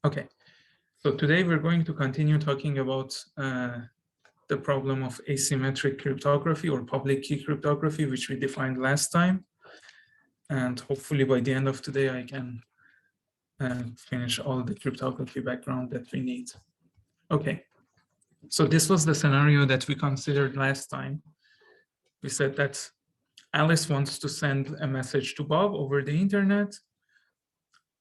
Okay, so today we're going to continue talking about the problem of asymmetric cryptography or public key cryptography, which we defined last time. And hopefully by the end of today, I can finish all the cryptography background that we need. Okay, so this was the scenario that we considered last time. We said that Alice wants to send a message to Bob over the internet,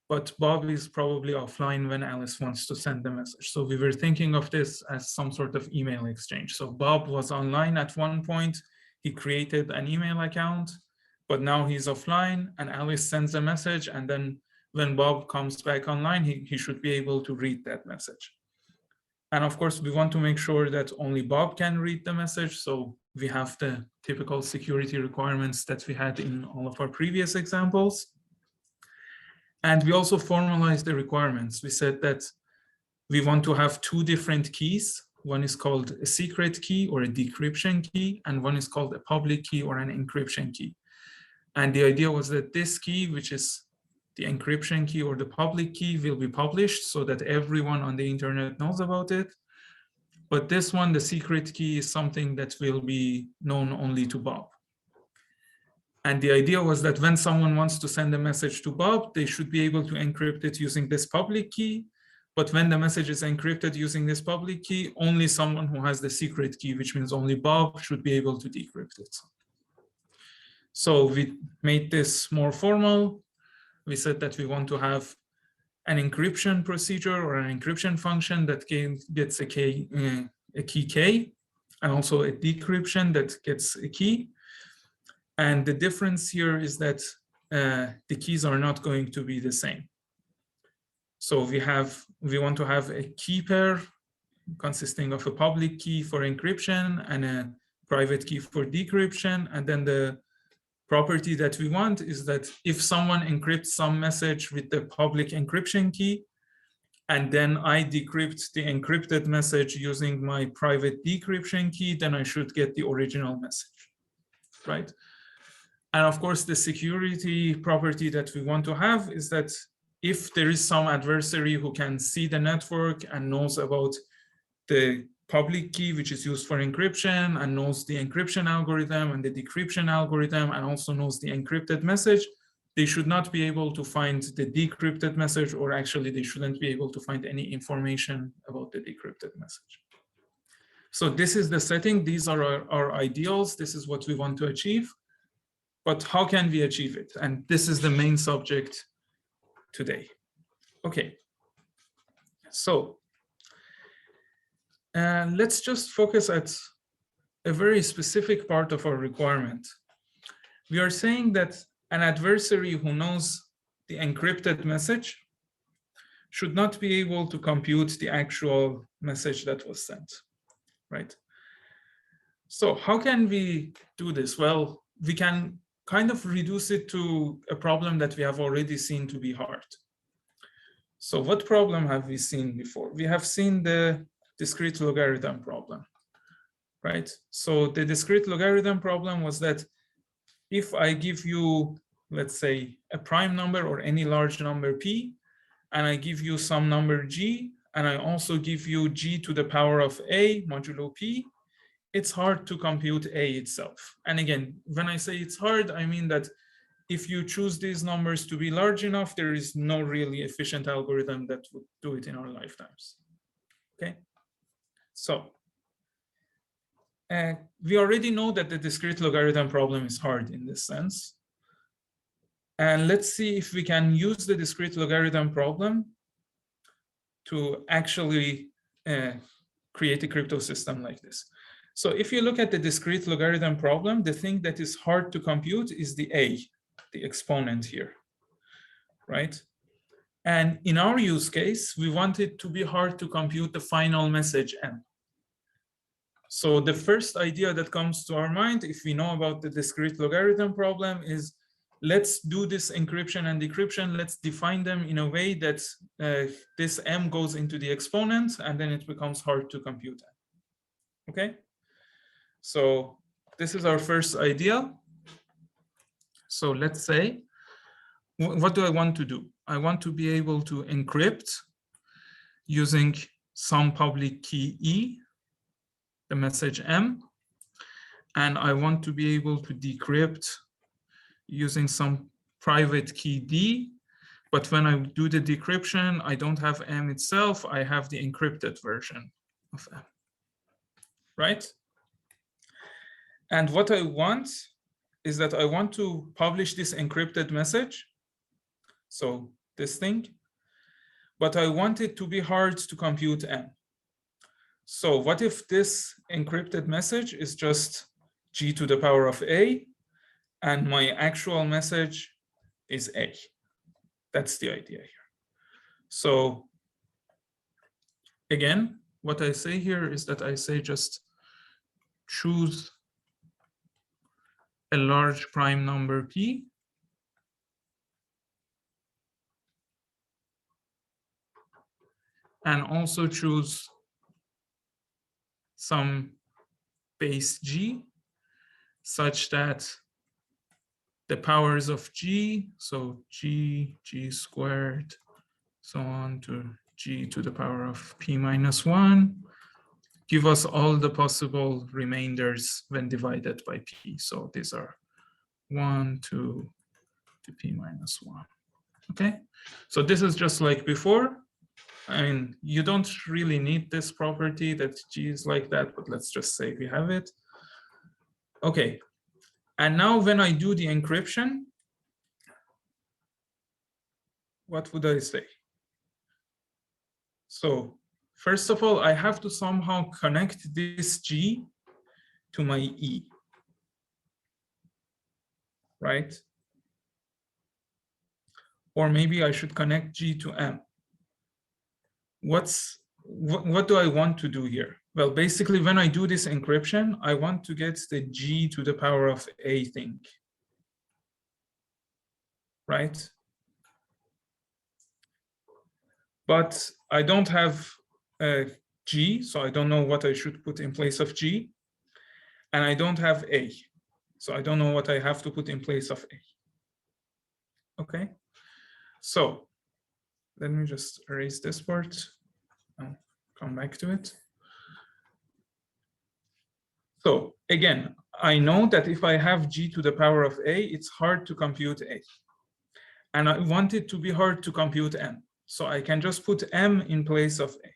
but Bob is probably offline when Alice wants to send the message. So we were thinking of this as some sort of email exchange. So Bob was online at one point, he created an email account, but now he's offline and Alice sends a message, and then when Bob comes back online, he should be able to read that message. And of course, we want to make sure that only Bob can read the message. So we have the typical security requirements that we had in all of our previous examples. And we also formalized the requirements. We said that we want to have two different keys. One is called a secret key or a decryption key, and one is called a public key or an encryption key. And the idea was that this key, which is the encryption key or the public key, will be published so that everyone on the internet knows about it. But this one, the secret key, is something that will be known only to Bob. And the idea was that when someone wants to send a message to Bob, they should be able to encrypt it using this public key. But when the message is encrypted using this public key, only someone who has the secret key, which means only Bob, should be able to decrypt it. So we made this more formal. We said that we want to have an encryption procedure or an encryption function that gets a key K, and also a decryption that gets a key. And the difference here is that the keys are not going to be the same. So we want to have a key pair consisting of a public key for encryption and a private key for decryption. And then the property that we want is that if someone encrypts some message with the public encryption key, and then I decrypt the encrypted message using my private decryption key, then I should get the original message, right? And of course, the security property that we want to have is that if there is some adversary who can see the network and knows about the public key, which is used for encryption, and knows the encryption algorithm and the decryption algorithm, and also knows the encrypted message, they should not be able to find the decrypted message, or actually they shouldn't be able to find any information about the decrypted message. So this is the setting. These are our ideals. This is what we want to achieve. But how can we achieve it? And this is the main subject today. Okay, so let's just focus at a very specific part of our requirement. We are saying that an adversary who knows the encrypted message should not be able to compute the actual message that was sent, right? So how can we do this? Well, we can kind of reduce it to a problem that we have already seen to be hard. So what problem have we seen before? We have seen the discrete logarithm problem, right? So the discrete logarithm problem was that if I give you, let's say, a prime number or any large number p, and I give you some number g, and I also give you g to the power of a modulo p, it's hard to compute a itself. And again, when I say it's hard, I mean that if you choose these numbers to be large enough, there is no really efficient algorithm that would do it in our lifetimes. Okay, so we already know that the discrete logarithm problem is hard in this sense. And let's see if we can use the discrete logarithm problem to actually create a crypto system like this. So if you look at the discrete logarithm problem, the thing that is hard to compute is the a, the exponent here, right? And in our use case, we want it to be hard to compute the final message m. So the first idea that comes to our mind, if we know about the discrete logarithm problem, is let's do this encryption and decryption. Let's define them in a way that this m goes into the exponent, and then it becomes hard to compute. Okay? So this is our first idea. So let's say, what do I want to do? I want to be able to encrypt using some public key E, the message M, and I want to be able to decrypt using some private key D, but when I do the decryption, I don't have M itself, I have the encrypted version of M, right? And what I want is that I want to publish this encrypted message, so this thing, but I want it to be hard to compute M. So what if this encrypted message is just G to the power of A, and my actual message is A? That's the idea here. So again, what I say here is that I say just choose a large prime number P, and also choose some base G such that the powers of G, so G, G squared, so on to G to the power of P minus 1, give us all the possible remainders when divided by P. So these are 1, 2 to P minus 1. Okay, so this is just like before. I mean, you don't really need this property that G is like that, but let's just say we have it. Okay, and now when I do the encryption, what would I say? So first of all, I have to somehow connect this G to my E, right? Or maybe I should connect G to M. What do I want to do here? Well, basically, when I do this encryption, I want to get the G to the power of A thing, right? But I don't have a G, so I don't know what I should put in place of G. And I don't have A, so I don't know what I have to put in place of A. Okay, so let me just erase this part and come back to it. So again, I know that if I have G to the power of A, it's hard to compute A. And I want it to be hard to compute M. So I can just put M in place of A.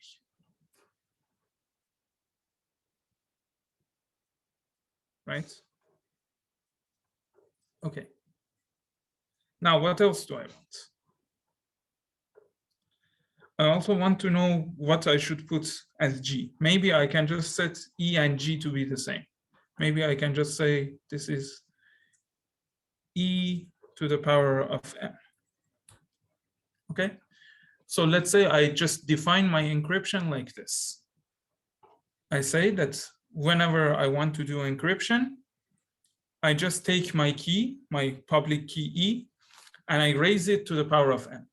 Right? Okay. Now, what else do I want? I also want to know what I should put as G. Maybe I can just set E and G to be the same. Maybe I can just say this is E to the power of M. Okay, so let's say I just define my encryption like this. I say that whenever I want to do encryption, I just take my key, my public key E, and I raise it to the power of M.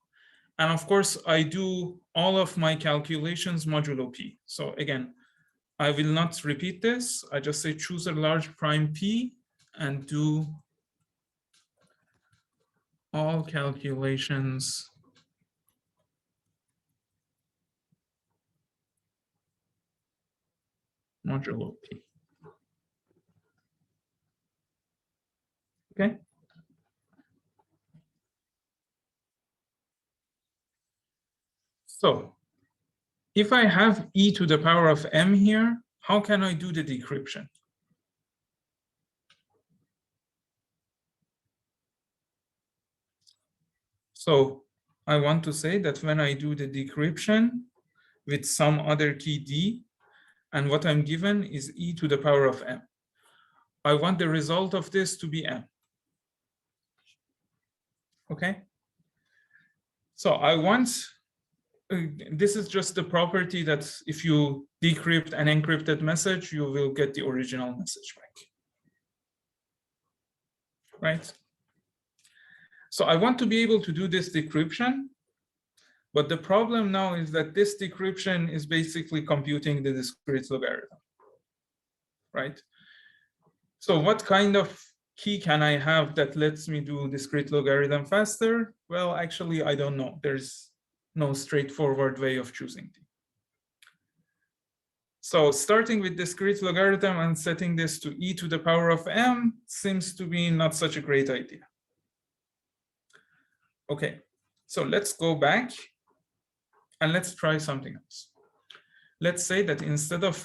And of course, I do all of my calculations modulo P. So again, I will not repeat this. I just say choose a large prime P and do all calculations modulo P. Okay. So if I have E to the power of M here, how can I do the decryption? So I want to say that when I do the decryption with some other key D, and what I'm given is E to the power of M, I want the result of this to be M. Okay. So I want, this is just the property that if you decrypt an encrypted message, you will get the original message back. Right? So I want to be able to do this decryption, but the problem now is that this decryption is basically computing the discrete logarithm, right? So what kind of key can I have that lets me do discrete logarithm faster? Well, actually, I don't know. There's no straightforward way of choosing. So starting with discrete logarithm and setting this to e to the power of m seems to be not such a great idea. Okay, so let's go back and let's try something else. Let's say that instead of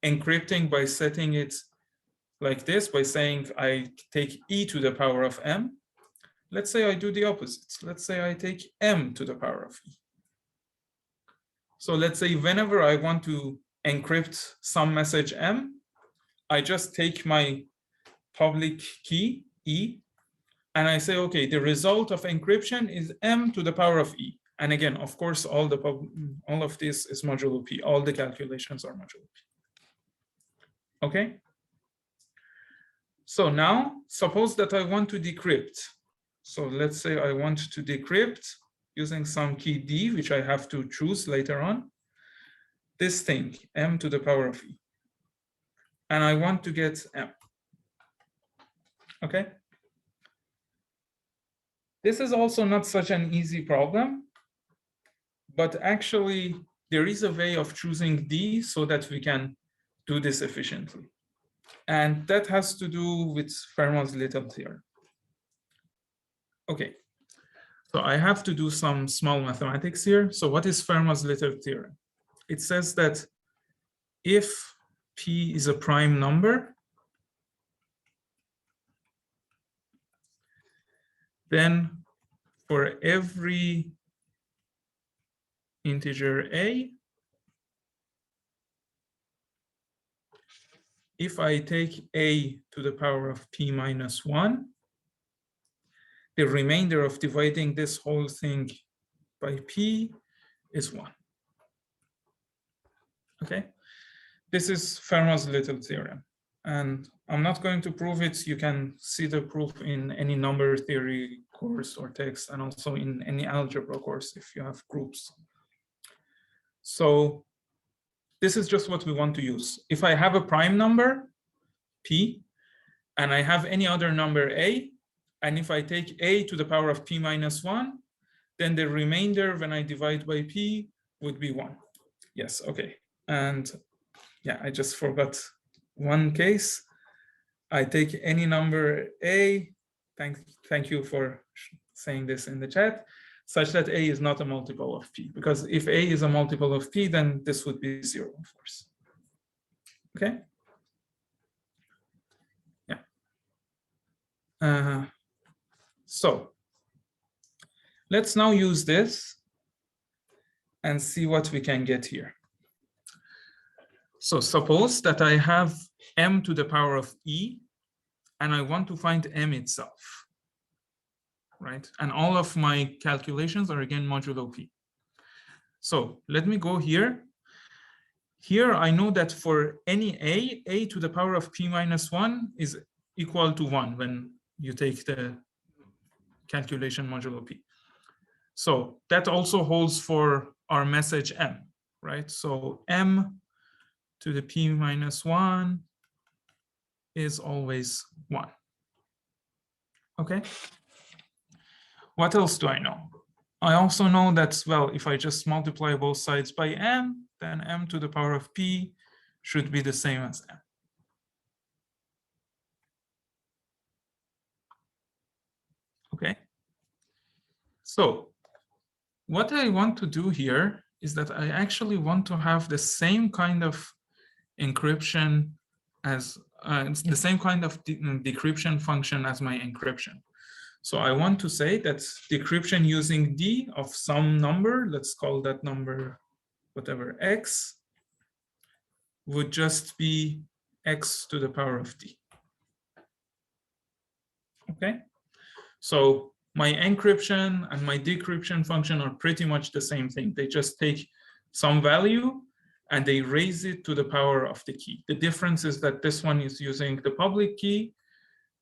encrypting by setting it like this, by saying I take e to the power of m, let's say I do the opposite. Let's say I take m to the power of e. So let's say whenever I want to encrypt some message m, I just take my public key e, and I say, okay, the result of encryption is m to the power of e. And again, of course, all of this is modulo p. All the calculations are modulo p. Okay. So now, suppose that I want to decrypt. So let's say I want to decrypt using some key d, which I have to choose later on, this thing, m to the power of e. And I want to get m. Okay. This is also not such an easy problem, but actually there is a way of choosing d so that we can do this efficiently. And that has to do with Fermat's little theorem. Okay, so I have to do some small mathematics here. So what is Fermat's little theorem? It says that if p is a prime number, then for every integer a, if I take a to the power of p minus 1, the remainder of dividing this whole thing by p is 1. Okay, this is Fermat's little theorem. And I'm not going to prove it. You can see the proof in any number theory course or text, and also in any algebra course if you have groups. So this is just what we want to use. If I have a prime number, p, and I have any other number a, and if I take a to the power of p minus 1, then the remainder when I divide by p would be 1. Yes, okay. And yeah, I just forgot one case. I take any number a, thank you for saying this in the chat, such that a is not a multiple of p, because if a is a multiple of p, then this would be 0, of course. Okay. Yeah. So let's now use this and see what we can get here. So suppose that I have m to the power of e, and I want to find m itself, right? And all of my calculations are again modulo p. So let me go here. Here I know that for any a to the power of p minus 1 is equal to 1 when you take the calculation modulo p. So that also holds for our message m, right? So m to the p minus 1 is always 1. Okay. What else do I know? I also know that, well, if I just multiply both sides by m, then m to the power of p should be the same as m. Okay. So what I want to do here is that I actually want to have the same kind of encryption as the same kind of decryption function as my encryption. So I want to say that decryption using d of some number, let's call that number whatever x, would just be x to the power of d. Okay, so my encryption and my decryption function are pretty much the same thing. They just take some value and they raise it to the power of the key. The difference is that this one is using the public key,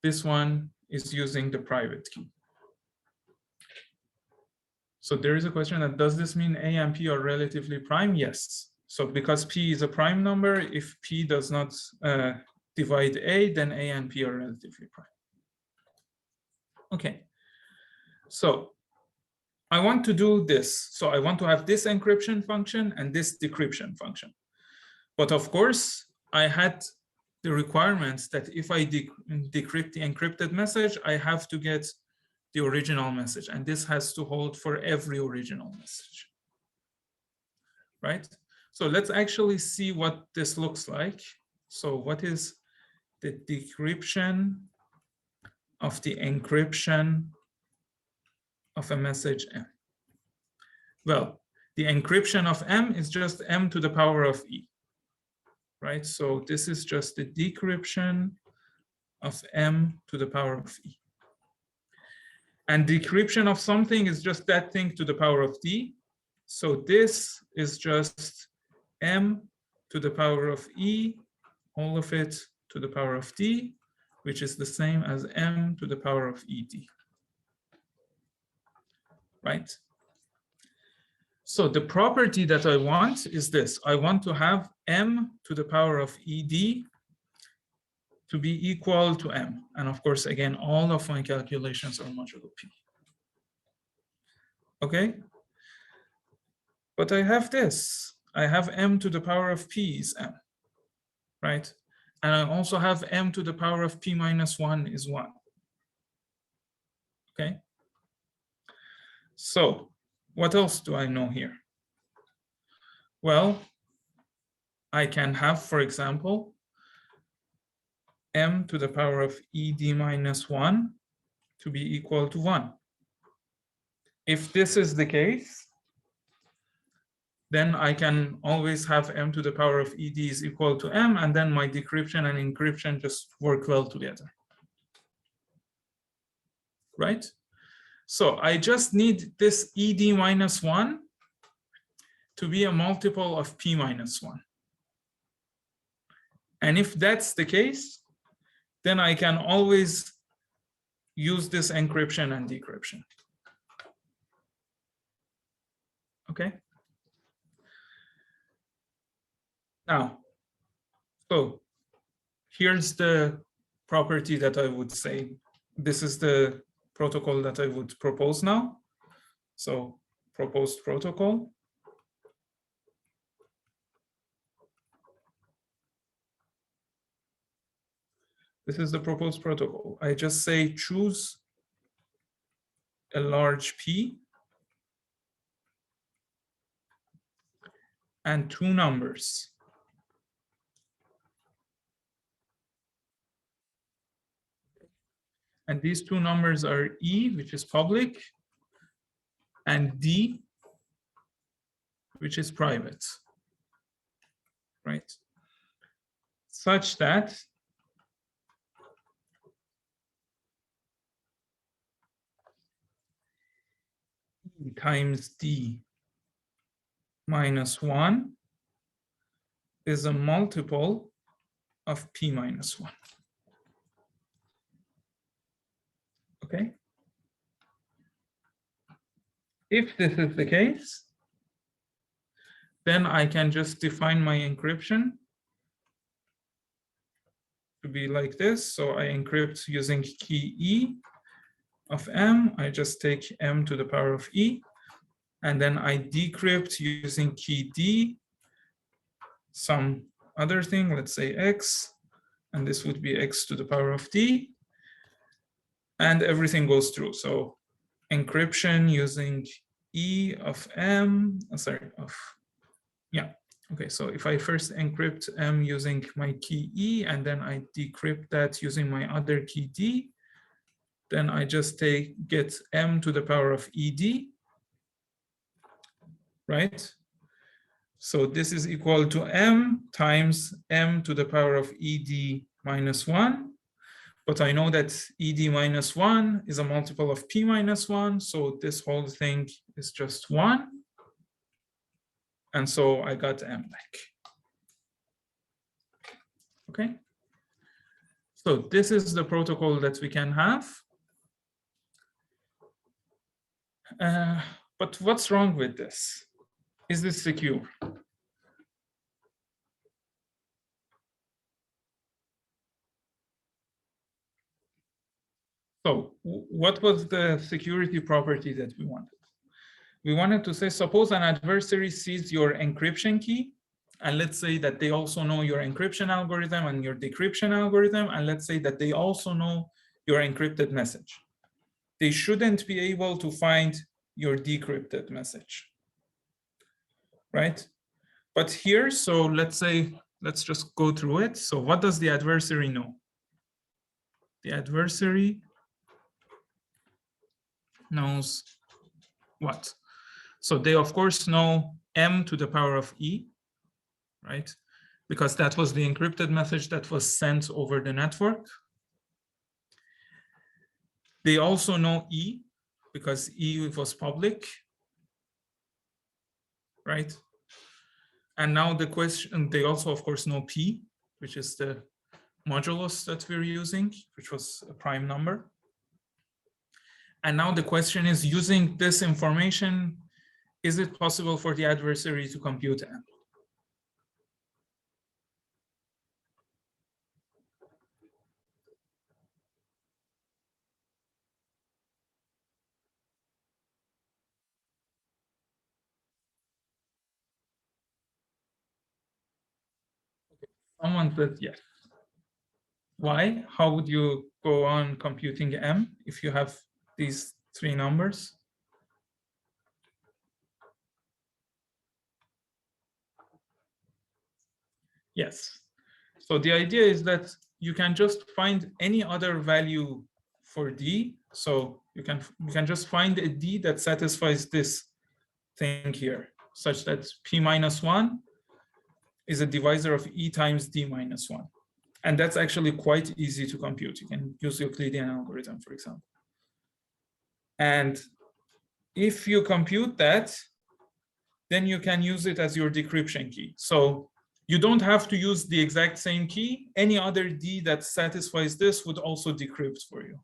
this one is using the private key. So there is a question that, does this mean a and p are relatively prime? Yes. So because p is a prime number, if p does not divide a, then a and p are relatively prime. Okay. So I want to do this. So I want to have this encryption function and this decryption function. But of course, I had the requirements that if I decrypt the encrypted message, I have to get the original message. And this has to hold for every original message, right? So let's actually see what this looks like. So what is the decryption of the encryption of a message M? Well, the encryption of M is just M to the power of E, right? So this is just the decryption of M to the power of E. And decryption of something is just that thing to the power of D. So this is just M to the power of E, all of it to the power of D, which is the same as M to the power of ED, right? So the property that I want is this. I want to have M to the power of ED to be equal to M. And of course, again, all of my calculations are modulo P. Okay? But I have this. I have M to the power of P is M, right? And I also have M to the power of P minus 1 is 1. Okay? So what else do I know here? Well, I can have, for example, M to the power of ED minus 1 to be equal to 1. If this is the case, then I can always have M to the power of ED is equal to M, and then my decryption and encryption just work well together, right? So I just need this ED minus 1 to be a multiple of P minus 1. And if that's the case, then I can always use this encryption and decryption. Okay? Now, so here's the property that I would say. This is the protocol that I would propose now. So proposed protocol. This is the proposed protocol. I just say choose a large P and two numbers. And these two numbers are E, which is public, and D, which is private, right? Such that E times D minus 1 is a multiple of P minus 1. Okay? If this is the case, then I can just define my encryption to be like this. So I encrypt using key E of M. I just take M to the power of E. And then I decrypt using key D, some other thing, let's say X. And this would be X to the power of D. And everything goes through. So encryption using E of M, okay, so if I first encrypt M using my key E and then I decrypt that using my other key D, then I just get M to the power of ED, right? So this is equal to M times M to the power of ED minus 1. But I know that ED minus 1 is a multiple of P minus 1. So this whole thing is just 1. And so I got M back. Okay. So this is the protocol that we can have. But what's wrong with this? Is this secure? So what was the security property that we wanted? We wanted to say, suppose an adversary sees your encryption key And let's say that they also know your encryption algorithm and your decryption algorithm. And let's say that they also know your encrypted message. They shouldn't be able to find your decrypted message, right? But here, so let's just go through it. So what does the adversary know? The adversary knows what? So they, of course, know m to the power of e, right? Because that was the encrypted message that was sent over the network. They also know e, because e was public, right? And now the question, they also, of course, know p, which is the modulus that we're using, which was a prime number. And now the question is, using this information, is it possible for the adversary to compute m? Someone said yes. Why? How would you go on computing m if you have these three numbers? Yes. So the idea is that you can just find any other value for d. So you can just find a d that satisfies this thing here, such that p minus 1 is a divisor of e times d minus 1. And that's actually quite easy to compute. You can use Euclidean algorithm, for example. And if you compute that, then you can use it as your decryption key. So you don't have to use the exact same key. Any other D that satisfies this would also decrypt for you.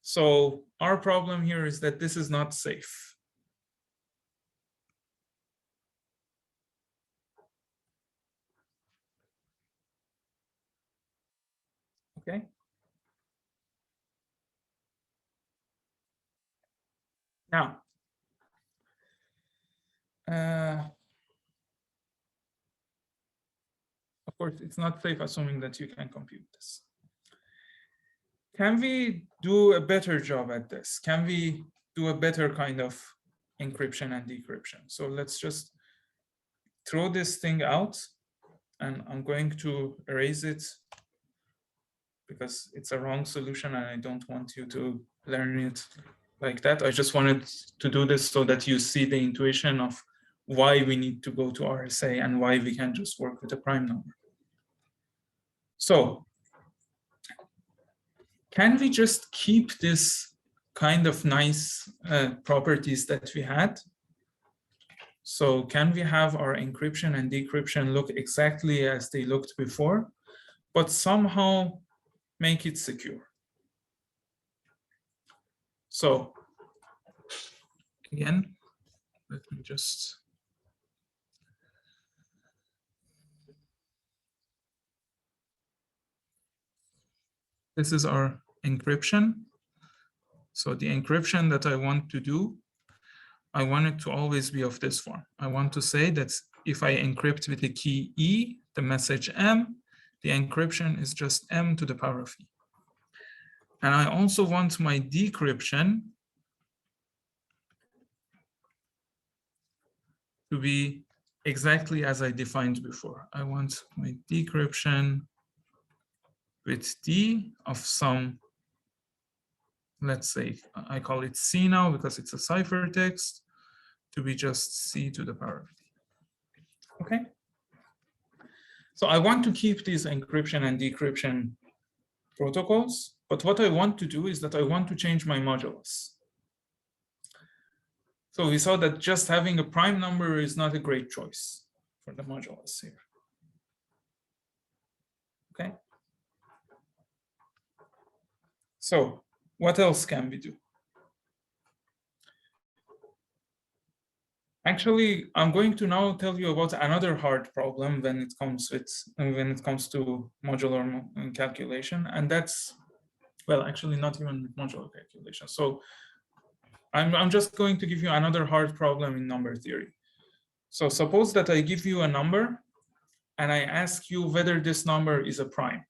So our problem here is that this is not safe. Okay. Now, of course, it's not safe assuming that you can compute this. Can we do a better job at this? Can we do a better kind of encryption and decryption? So let's just throw this thing out, and I'm going to erase it because it's a wrong solution and I don't want you to learn it like that. I just wanted to do this so that you see the intuition of why we need to go to RSA and why we can't just work with a prime number. So can we just keep this kind of nice properties that we had? So can we have our encryption and decryption look exactly as they looked before, but somehow make it secure? So again, let me just this is our encryption. So the encryption that I want to do, I want it to always be of this form. I want to say that if I encrypt with the key E, the message M, the encryption is just M to the power of E. And I also want my decryption to be exactly as I defined before. I want my decryption with D of some, let's say, I call it C now because it's a ciphertext, to be just C to the power of D. Okay? So I want to keep these encryption and decryption protocols, but what I want to do is that I want to change my modulus. So we saw that just having a prime number is not a great choice for the modulus here. Okay? So what else can we do? Actually, I'm going to now tell you about another hard problem when it comes to modular calculation, and that's, well, actually not even with modular calculation. So I'm just going to give you another hard problem in number theory. So suppose that I give you a number and I ask you whether this number is a prime.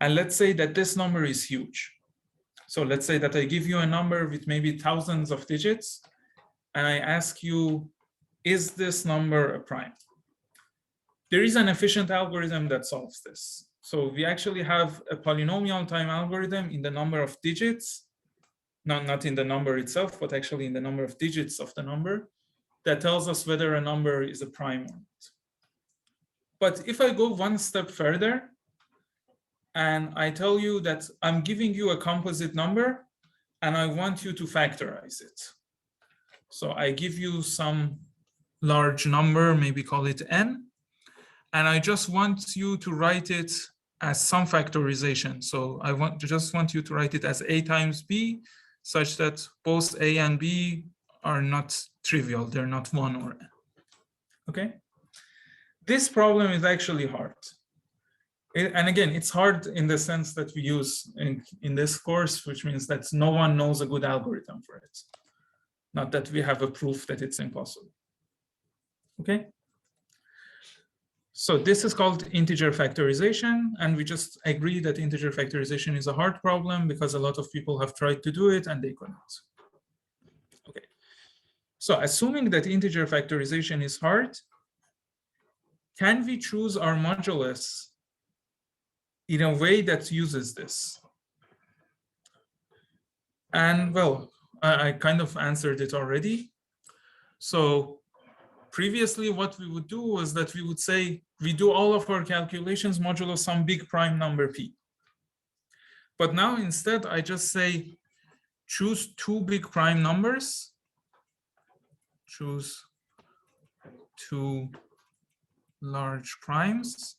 And let's say that this number is huge. So let's say that I give you a number with maybe thousands of digits and I ask you, is this number a prime? There is an efficient algorithm that solves this. So we actually have a polynomial time algorithm in the number of digits, not in the number itself, but actually in the number of digits of the number, that tells us whether a number is a prime or not. But if I go one step further and I tell you that I'm giving you a composite number and I want you to factorize it. So I give you some large number, maybe call it n, and I just want you to write it as some factorization. So I just want you to write it as a times b, such that both a and b are not trivial, they're not 1 or n. Okay? This problem is actually hard. And again, it's hard in the sense that we use in this course, which means that no one knows a good algorithm for it. Not that we have a proof that it's impossible. Okay? So this is called integer factorization, and we just agree that integer factorization is a hard problem because a lot of people have tried to do it and they couldn't. Okay. So assuming that integer factorization is hard, can we choose our modulus in a way that uses this? And well, I kind of answered it already. So previously what we would do was that we would say, we do all of our calculations modulo some big prime number p. But now instead, I just say, choose 2 big prime numbers, choose 2 large primes.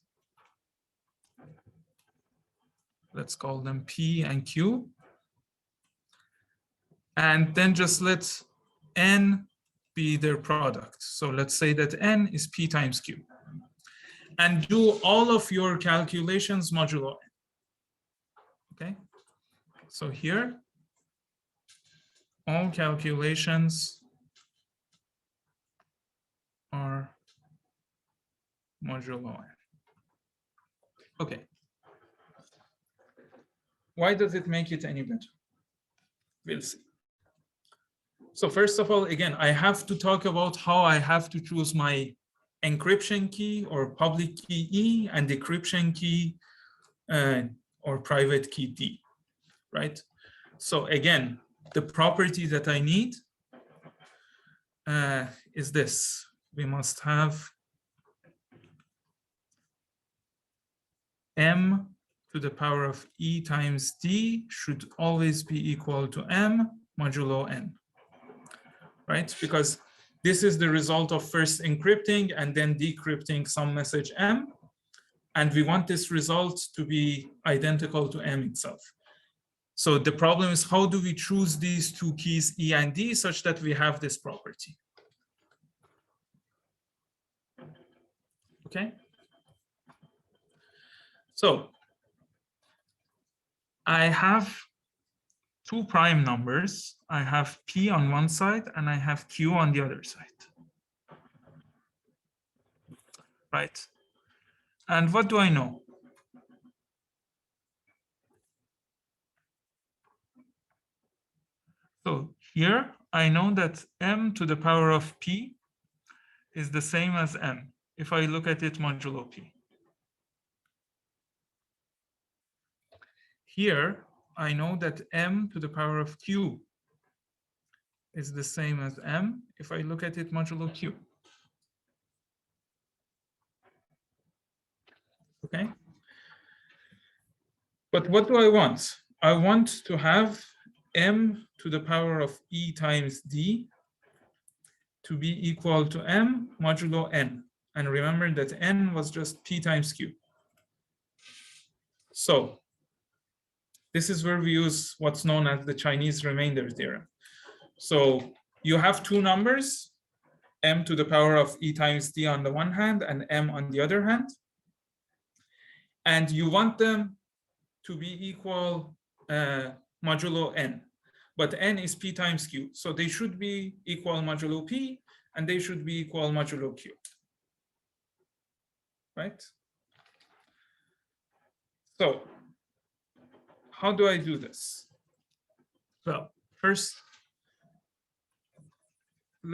Let's call them P and Q. And then just let n be their product. So let's say that n is P times Q. And do all of your calculations modulo n. Okay? So here, all calculations are modulo n. Okay. Why does it make it any better? We'll see. So first of all, again, I have to talk about how I have to choose my encryption key or public key E and decryption key or private key D, right? So again, the property that I need is this. We must have m to the power of E times D should always be equal to m modulo n, right? Because this is the result of first encrypting and then decrypting some message m. And we want this result to be identical to m itself. So the problem is, how do we choose these 2 keys E and D such that we have this property? Okay. So I have 2 prime numbers. I have P on one side and I have Q on the other side. Right? And what do I know? So here I know that m to the power of P is the same as m if I look at it modulo P. Here I know that m to the power of Q is the same as m if I look at it modulo Q. Okay? But what do I want? I want to have m to the power of E times D to be equal to m modulo n. And remember that n was just P times Q. So this is where we use what's known as the Chinese remainder theorem. So you have 2 numbers, m to the power of E times D on the one hand and m on the other hand. And you want them to be equal modulo n. but n is p times q. So they should be equal modulo p, and they should be equal modulo q, right? So how do I do this? Well, first,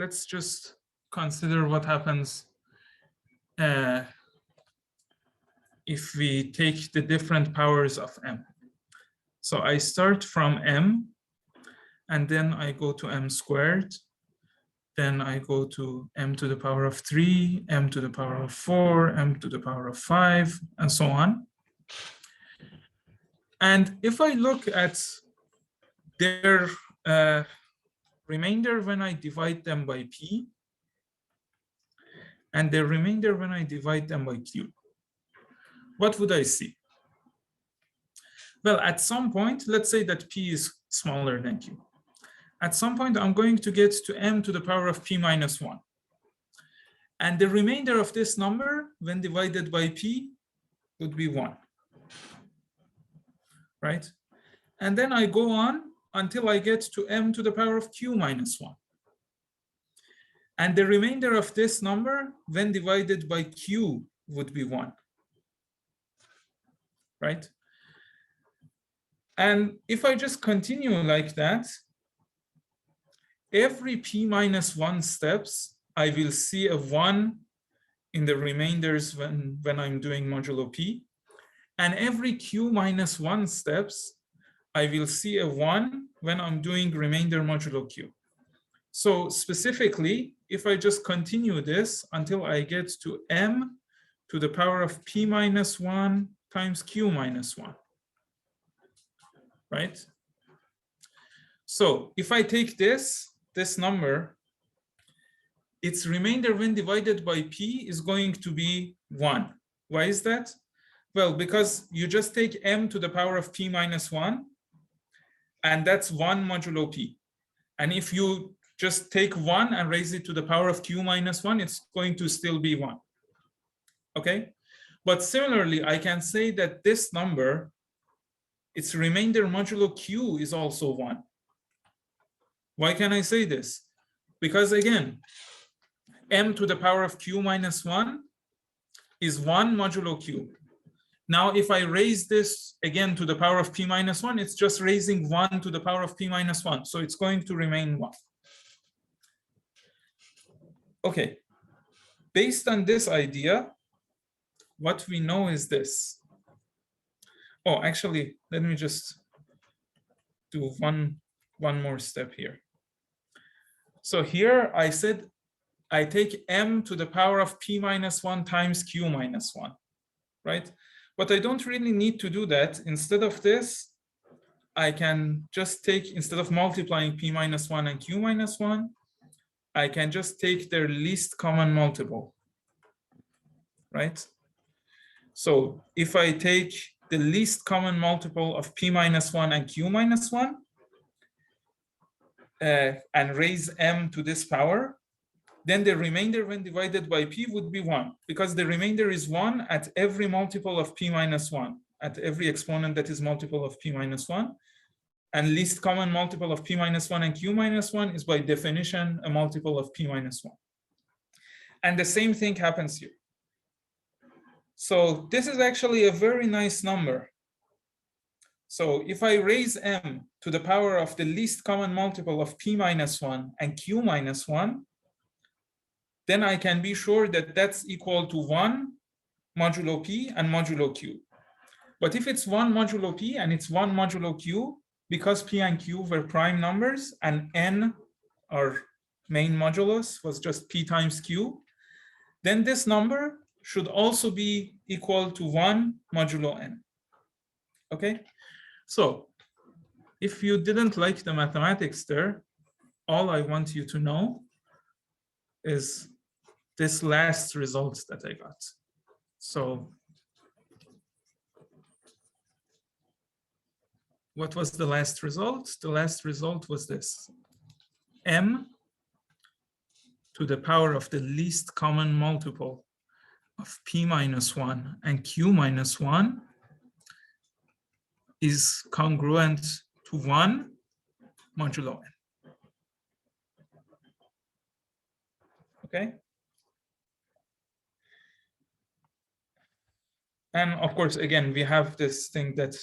let's just consider what happens if we take the different powers of m. So I start from m, and then I go to m squared. Then I go to m to the power of 3, m to the power of 4, m to the power of 5, and so on. And if I look at their remainder when I divide them by p, and their remainder when I divide them by q, what would I see? Well, at some point, let's say that p is smaller than q. At some point, I'm going to get to m to the power of p minus 1. And the remainder of this number, when divided by p, would be 1. Right? And then I go on until I get to m to the power of q minus 1. And the remainder of this number, when divided by q, would be 1. Right? And if I just continue like that, every p minus 1 steps, I will see a 1 in the remainders when I'm doing modulo p. And every q minus 1 steps, I will see a 1 when I'm doing remainder modulo q. So specifically, if I just continue this until I get to m to the power of p minus 1 times q minus 1, right? So if I take this number, its remainder when divided by p is going to be 1. Why is that? Well, because you just take m to the power of p minus 1, and that's 1 modulo p. And if you just take 1 and raise it to the power of q minus 1, it's going to still be 1. Okay? But similarly, I can say that this number, its remainder modulo q is also 1. Why can I say this? Because again, m to the power of q minus 1 is 1 modulo q. Now, if I raise this again to the power of p minus 1, it's just raising 1 to the power of p minus 1. So it's going to remain 1. Okay. Based on this idea, what we know is this. Oh, actually, let me just do one more step here. So here I said I take m to the power of p minus 1 times q minus 1, right? But I don't really need to do that. Instead of this, I can just take, instead of multiplying p minus 1 and q minus 1, I can just take their least common multiple, right? So if I take the least common multiple of p minus 1 and q minus 1, and raise m to this power, then the remainder when divided by p would be 1, because the remainder is 1 at every multiple of p minus 1, at every exponent that is multiple of p minus 1. And least common multiple of p minus 1 and q minus 1 is by definition a multiple of p minus 1. And the same thing happens here. So this is actually a very nice number. So if I raise m to the power of the least common multiple of p minus 1 and q minus 1, then I can be sure that that's equal to 1 modulo p and modulo q. But if it's 1 modulo p and it's 1 modulo q, because p and q were prime numbers and n, our main modulus, was just p times q, then this number should also be equal to 1 modulo n. Okay? So if you didn't like the mathematics there, all I want you to know is this last result that I got. So what was the last result? The last result was this. M to the power of the least common multiple of p minus 1 and q minus 1 is congruent to 1 modulo n. Okay. And of course, again, we have this thing that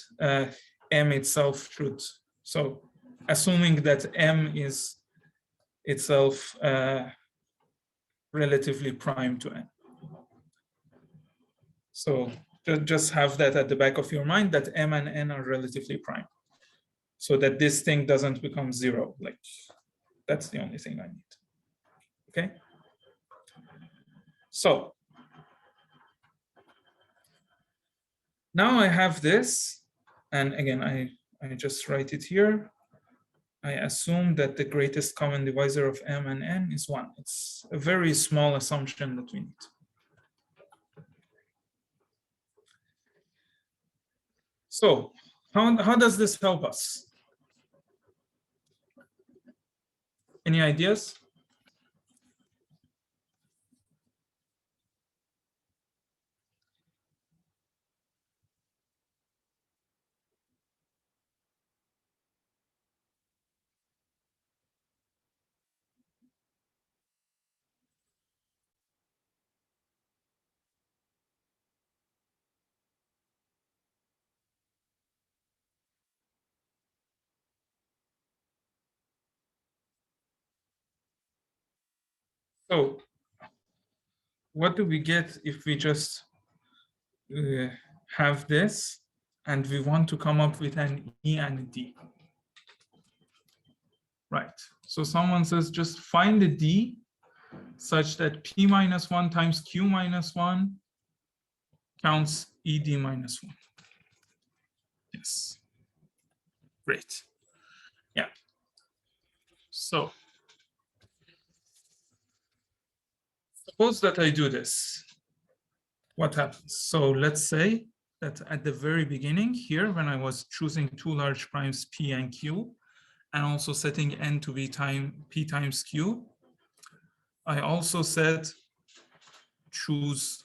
m itself should, so assuming that m is itself relatively prime to n. So just have that at the back of your mind, that m and n are relatively prime, so that this thing doesn't become zero. Like, that's the only thing I need. Okay. So now I have this, and again, I just write it here. I assume that the greatest common divisor of m and n is 1. It's a very small assumption that we need. So how does this help us? Any ideas? So what do we get if we just have this and we want to come up with an E and a D? Right. So someone says just find a D such that P minus 1 times Q minus 1 counts ED minus 1. Yes. Great. Yeah. So suppose that I do this. What happens? So let's say that at the very beginning here, when I was choosing two large primes P and Q, and also setting n to be P times Q, I also said choose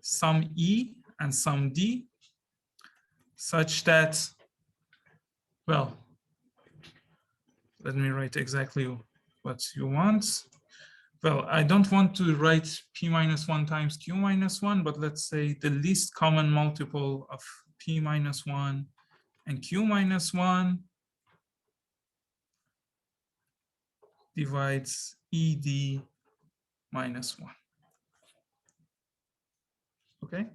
some E and some D such that, well, let me write exactly what you want. Well, I don't want to write P minus 1 times Q minus 1, but let's say the least common multiple of P minus 1 and Q minus 1 divides ED minus 1. Okay?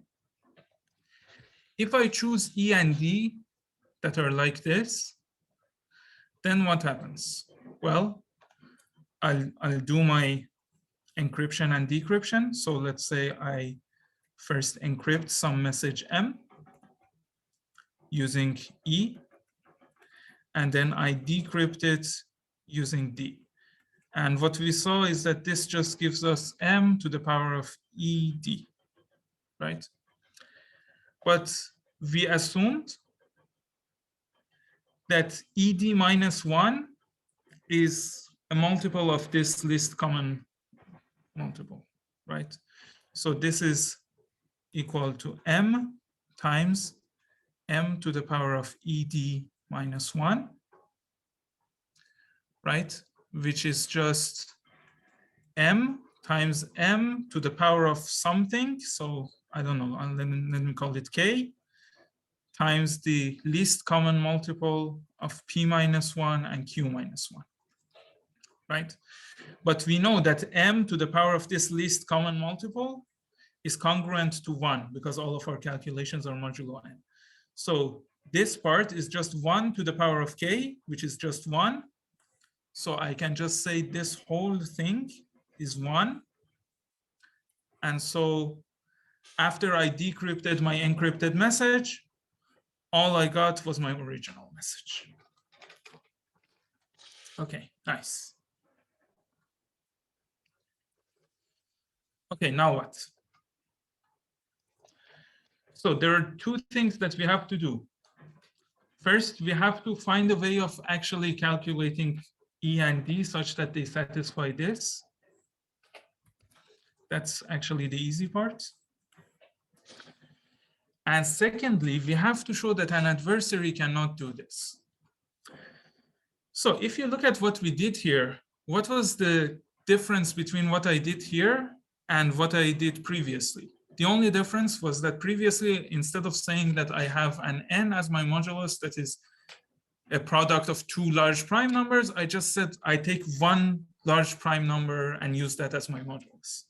If I choose E and D that are like this, then what happens? Well, I'll do my encryption and decryption. So let's say I first encrypt some message M using E, and then I decrypt it using D. And what we saw is that this just gives us M to the power of ED, right? But we assumed that ED minus 1 is a multiple of this least common multiple, right? So this is equal to M times M to the power of ED minus 1, right? Which is just M times M to the power of something. So I don't know, let me call it K, times the least common multiple of P minus 1 and Q minus 1, right? But we know that M to the power of this least common multiple is congruent to 1 because all of our calculations are modulo n. So this part is just 1 to the power of K, which is just 1. So I can just say this whole thing is 1. And so after I decrypted my encrypted message, all I got was my original message. Okay, nice. Okay, now what? So there are two things that we have to do. First, we have to find a way of actually calculating E and D such that they satisfy this. That's actually the easy part. And secondly, we have to show that an adversary cannot do this. So if you look at what we did here, what was the difference between what I did here and what I did previously? The only difference was that previously, instead of saying that I have an n as my modulus that is a product of two large prime numbers, I just said I take one large prime number and use that as my modulus.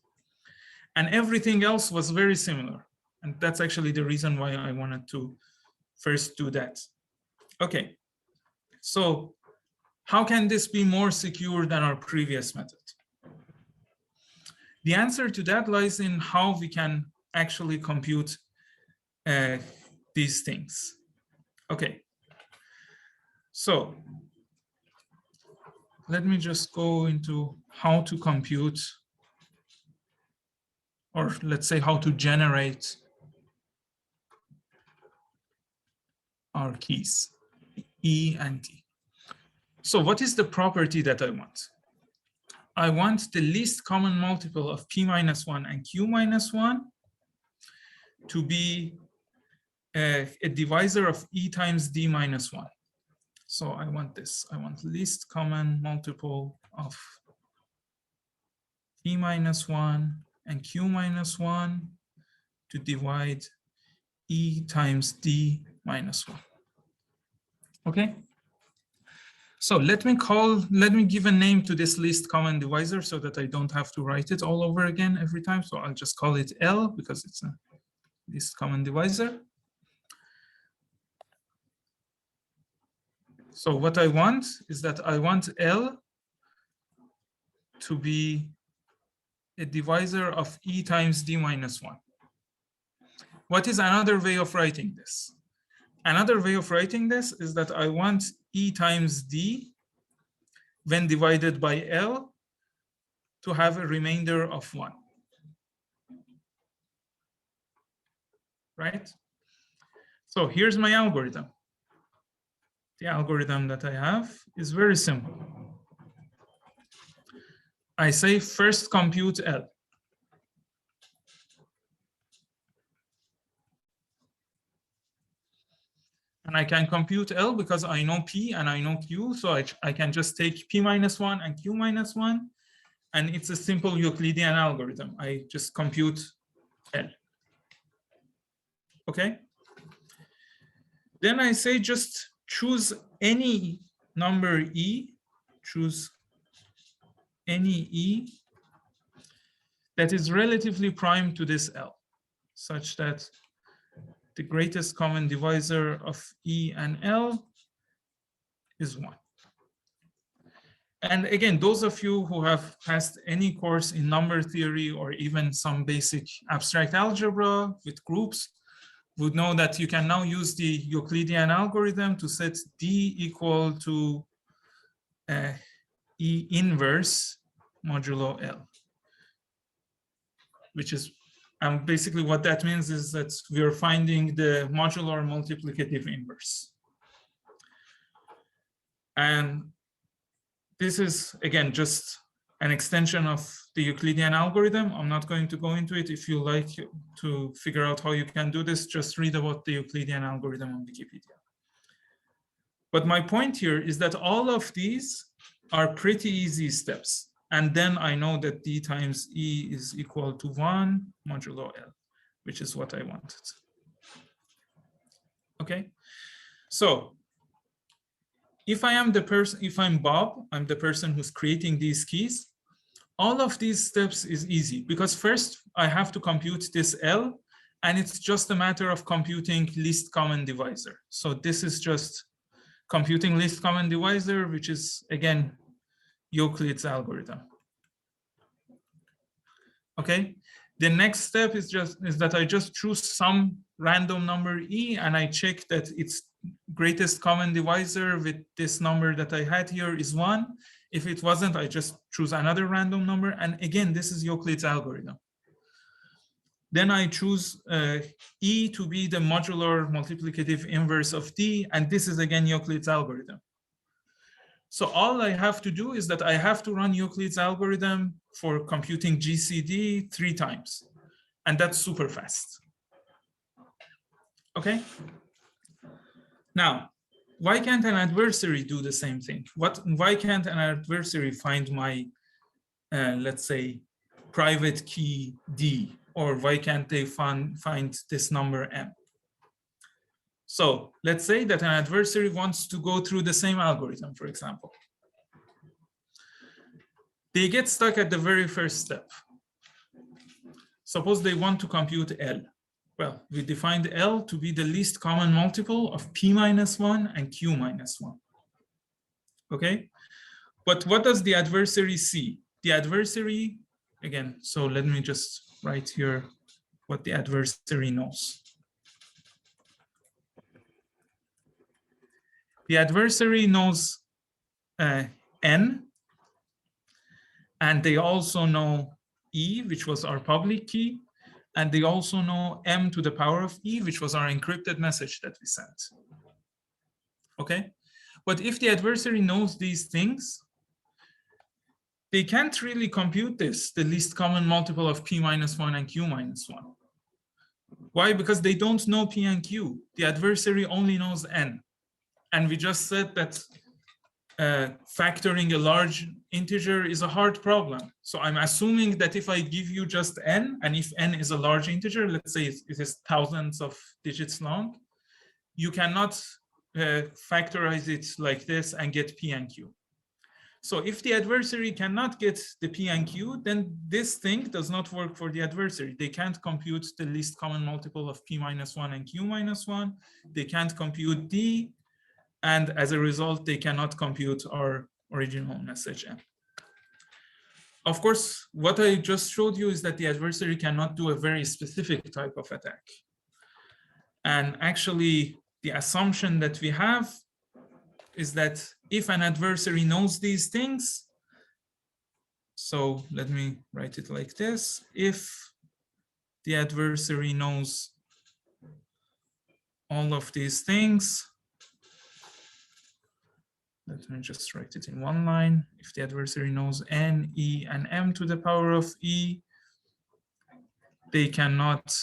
And everything else was very similar. And that's actually the reason why I wanted to first do that. Okay, so how can this be more secure than our previous method? The answer to that lies in how we can actually compute these things. Okay, so let me just go into how to compute, or let's say how to generate our keys, E and D. So what is the property that I want? I want the least common multiple of P minus 1 and Q minus 1 to be a divisor of E times D minus 1. So I want this. I want least common multiple of P minus 1 and Q minus 1 to divide E times D minus 1. Okay? So let me give a name to this least common divisor so that I don't have to write it all over again every time. So I'll just call it L because it's a least common divisor. So what I want is that I want L to be a divisor of E times D minus 1. What is another way of writing this? Another way of writing this is that I want E times D when divided by L to have a remainder of 1. Right? So here's my algorithm. The algorithm that I have is very simple. I say first compute L. And I can compute L because I know P and I know Q. So I can just take P minus 1 and Q minus 1. And it's a simple Euclidean algorithm. I just compute L. Okay? Then I say just choose any number E, choose any E that is relatively prime to this L, such that the greatest common divisor of E and L is 1. And again, those of you who have passed any course in number theory or even some basic abstract algebra with groups would know that you can now use the Euclidean algorithm to set D equal to E inverse modulo L, which is basically what that means is that we are finding the modular multiplicative inverse. And this is, again, just an extension of the Euclidean algorithm. I'm not going to go into it. If you like to figure out how you can do this, just read about the Euclidean algorithm on Wikipedia. But my point here is that all of these are pretty easy steps. And then I know that D times E is equal to 1 modulo L, which is what I wanted. Okay, so if I'm Bob, I'm the person who's creating these keys, all of these steps is easy because first I have to compute this L, and it's just a matter of computing least common divisor. So this is just computing least common divisor, which is again Euclid's algorithm. Okay, the next step is that I just choose some random number E and I check that its greatest common divisor with this number that I had here is 1. If it wasn't, I just choose another random number. And again, this is Euclid's algorithm. Then I choose E to be the modular multiplicative inverse of D. And this is again Euclid's algorithm. So all I have to do is that I have to run Euclid's algorithm for computing GCD 3 times. And that's super fast. Okay. Now, why can't an adversary do the same thing? Why can't an adversary find my, let's say, private key D, or why can't they find this number M? So let's say that an adversary wants to go through the same algorithm, for example. They get stuck at the very first step. Suppose they want to compute L. Well, we defined L to be the least common multiple of P minus 1 and Q minus 1. Okay? But what does the adversary see? The adversary, again, so let me just write here what the adversary knows. The adversary knows N, and they also know E, which was our public key, and they also know M to the power of E, which was our encrypted message that we sent. Okay? But if the adversary knows these things, they can't really compute this, the least common multiple of P minus 1 and Q minus 1. Why? Because they don't know P and Q. The adversary only knows N. And we just said that factoring a large integer is a hard problem. So I'm assuming that if I give you just N, and if N is a large integer, let's say it is thousands of digits long, you cannot factorize it like this and get P and Q. So if the adversary cannot get the P and Q, then this thing does not work for the adversary. They can't compute the least common multiple of P minus 1 and Q minus 1. They can't compute D. And as a result, they cannot compute our original message M. Of course, what I just showed you is that the adversary cannot do a very specific type of attack. And actually, the assumption that we have is that if an adversary knows these things, so let me write it like this. If the adversary knows all of these things, let me just write it in one line. If the adversary knows N, E, and M to the power of E, they cannot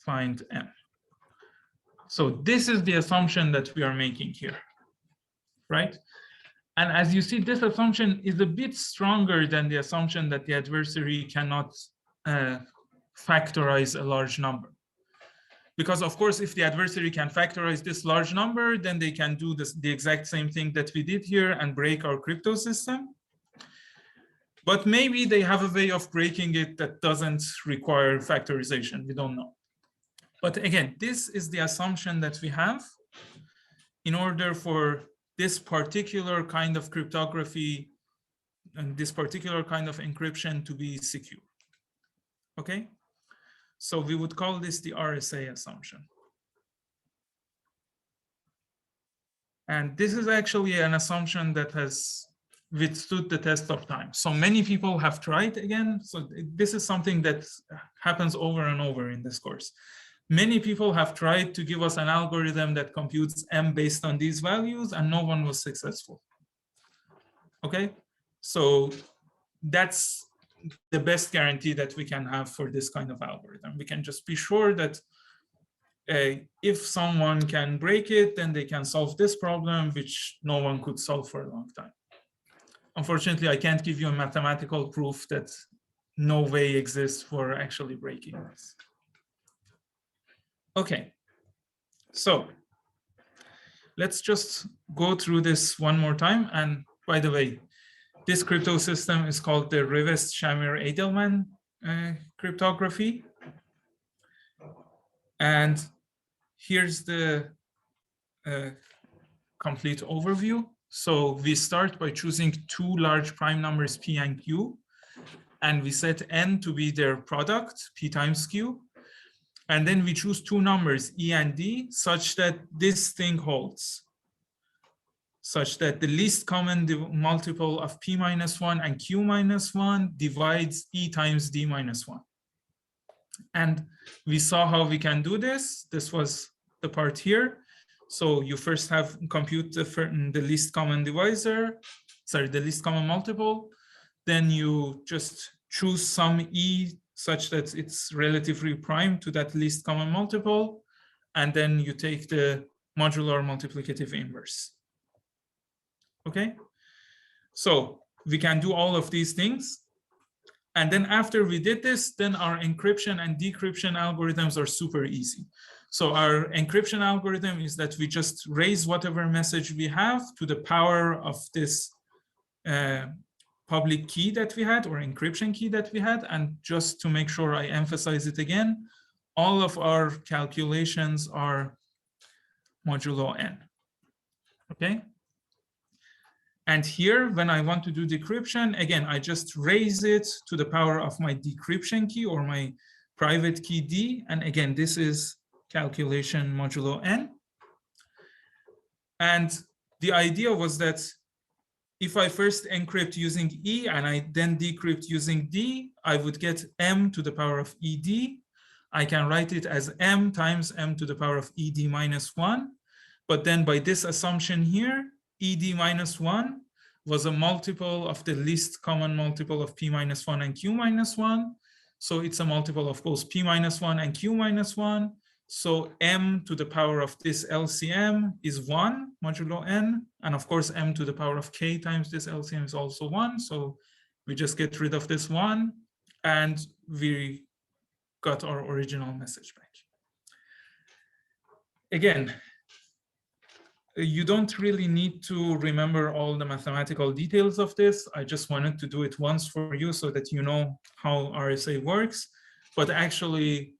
find M. So this is the assumption that we are making here, right? And as you see, this assumption is a bit stronger than the assumption that the adversary cannot factorize a large number. Because of course, if the adversary can factorize this large number, then they can do the exact same thing that we did here and break our crypto system. But maybe they have a way of breaking it that doesn't require factorization. We don't know. But again, this is the assumption that we have in order for this particular kind of cryptography and this particular kind of encryption to be secure. Okay? So we would call this the RSA assumption. And this is actually an assumption that has withstood the test of time. So many people have tried again. So this is something that happens over and over in this course. Many people have tried to give us an algorithm that computes M based on these values, and no one was successful. Okay, so that's the best guarantee that we can have for this kind of algorithm. We can just be sure that if someone can break it, then they can solve this problem, which no one could solve for a long time. Unfortunately, I can't give you a mathematical proof that no way exists for actually breaking this. Okay, so let's just go through this one more time. And by the way, this crypto system is called the Rivest-Shamir-Edelman cryptography. And here's the complete overview. So we start by choosing two large prime numbers, P and Q, and we set N to be their product, P times Q. And then we choose two numbers, E and D, such that this thing holds, such that the least common multiple of P minus 1 and Q minus 1 divides E times D minus 1. And we saw how we can do this. This was the part here. So you first have compute the least common divisor, sorry, the least common multiple. Then you just choose some E such that it's relatively prime to that least common multiple. and then you take the modular multiplicative inverse. Okay, so we can do all of these things. And then after we did this, then our encryption and decryption algorithms are super easy. So our encryption algorithm is that we just raise whatever message we have to the power of this public key that we had, or encryption key that we had. And just to make sure I emphasize it again, all of our calculations are modulo n. Okay. And here, when I want to do decryption, again, I just raise it to the power of my decryption key or my private key D. And again, this is calculation modulo n. And the idea was that if I first encrypt using E and I then decrypt using D, I would get m to the power of ED. I can write it as m times m to the power of ED minus 1. But then by this assumption here, ED minus 1 was a multiple of the least common multiple of P minus 1 and Q minus 1. So it's a multiple of both P minus 1 and Q minus 1. So m to the power of this LCM is 1 modulo n. And of course, m to the power of k times this LCM is also 1. So we just get rid of this 1 and we got our original message back. Again, you don't really need to remember all the mathematical details of this. I just wanted to do it once for you so that you know how RSA works. But actually,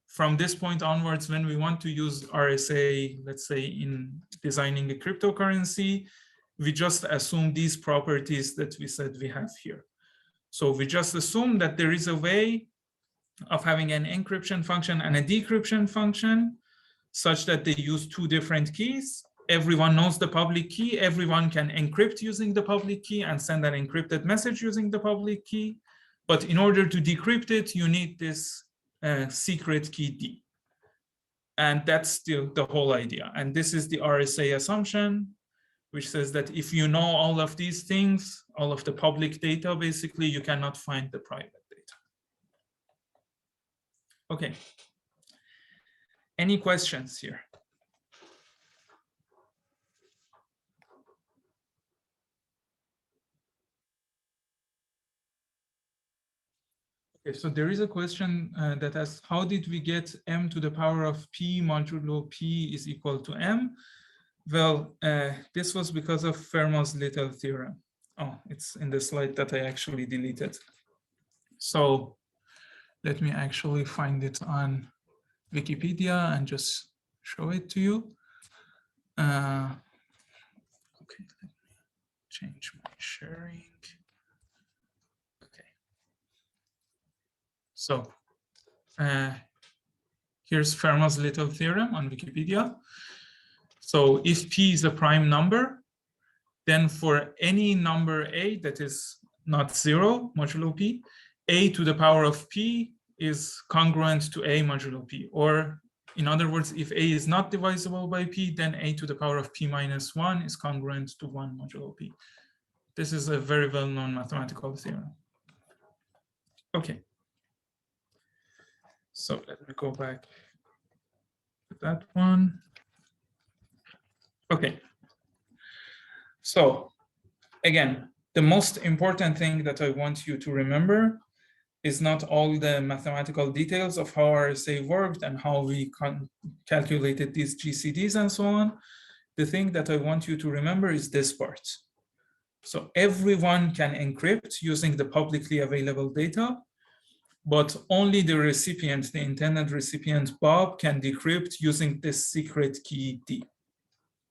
from this point onwards, when we want to use RSA, let's say in designing a cryptocurrency, we just assume these properties that we said we have here. So we just assume that there is a way of having an encryption function and a decryption function such that they use two different keys. Everyone knows the public key. Everyone can encrypt using the public key and send an encrypted message using the public key. But in order to decrypt it, you need this secret key D. And that's still the whole idea. And this is the RSA assumption, which says that if you know all of these things, all of the public data, basically, you cannot find the private data. Okay. Any questions here? Okay, so there is a question that asks, how did we get m to the power of p modulo p is equal to m? Well, this was because of Fermat's little theorem. Oh, it's in the slide that I actually deleted. So let me actually find it on Wikipedia and just show it to you. Okay, let me change my sharing. So here's Fermat's little theorem on Wikipedia. So if P is a prime number, then for any number A that is not 0 modulo P, A to the power of P is congruent to A modulo P. Or in other words, if A is not divisible by P, then A to the power of P minus 1 is congruent to 1 modulo P. This is a very well-known mathematical theorem. Okay. So let me go back to that one. Okay. So again, the most important thing that I want you to remember is not all the mathematical details of how RSA worked and how we calculated these GCDs and so on. The thing that I want you to remember is this part. So everyone can encrypt using the publicly available data, but only the recipient, the intended recipient, Bob, can decrypt using this secret key D.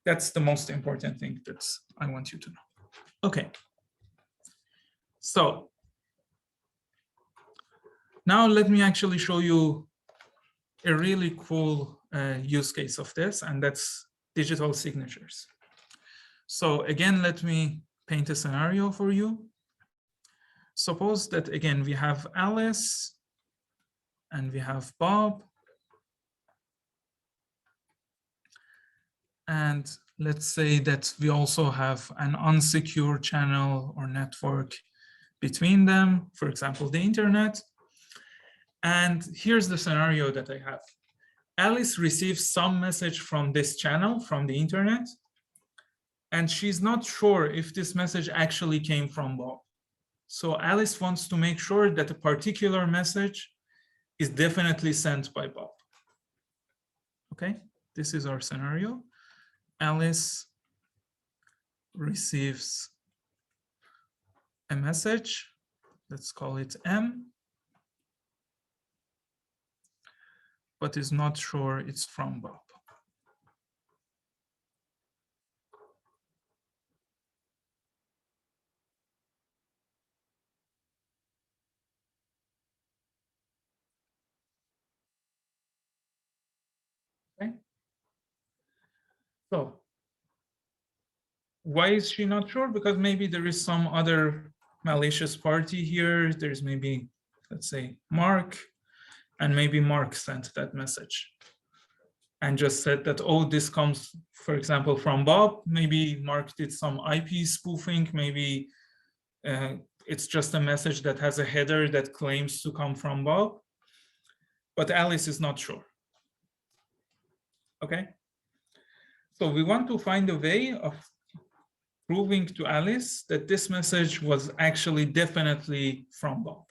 That's the most important thing that I want you to know. Okay. So now let me actually show you a really cool use case of this, and that's digital signatures. So again, let me paint a scenario for you. Suppose that, again, we have Alice and we have Bob. And let's say that we also have an unsecure channel or network between them, for example, the internet. And here's the scenario that I have. Alice receives some message from this channel, from the internet, and she's not sure if this message actually came from Bob. So Alice wants to make sure that a particular message is definitely sent by Bob. Okay, this is our scenario. Alice receives a message, let's call it M, but is not sure it's from Bob. Okay. So why is she not sure? Because maybe there is some other malicious party here. There's maybe, let's say, Mark, and maybe Mark sent that message and just said that, oh, this comes, for example, from Bob. Maybe Mark did some IP spoofing. Maybe it's just a message that has a header that claims to come from Bob. But Alice is not sure. Okay. So we want to find a way of proving to Alice that this message was actually definitely from Bob.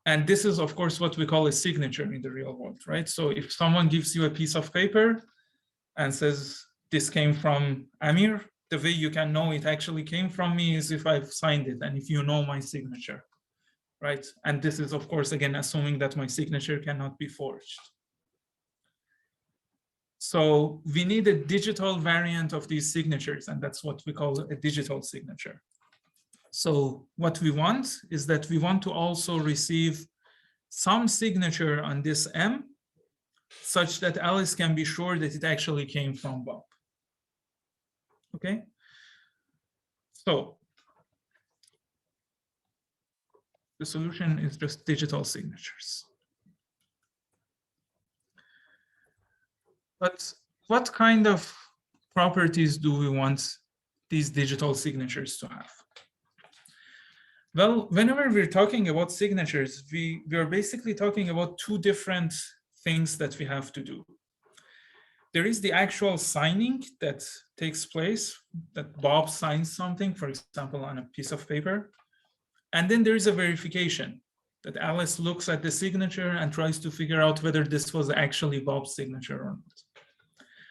And this is, of course, what we call a signature in the real world, right? So if someone gives you a piece of paper and says, this came from Amir, the way you can know it actually came from me is if I've signed it and if you know my signature, right? And this is, of course, again, assuming that my signature cannot be forged. So we need a digital variant of these signatures, and that's what we call a digital signature. So what we want is that we want to also receive some signature on this M such that Alice can be sure that it actually came from Bob. Okay? So the solution is just digital signatures. But what kind of properties do we want these digital signatures to have? Well, whenever we're talking about signatures, we are basically talking about two different things that we have to do. There is the actual signing that takes place, that Bob signs something, for example, on a piece of paper. And then there is a verification that Alice looks at the signature and tries to figure out whether this was actually Bob's signature or not.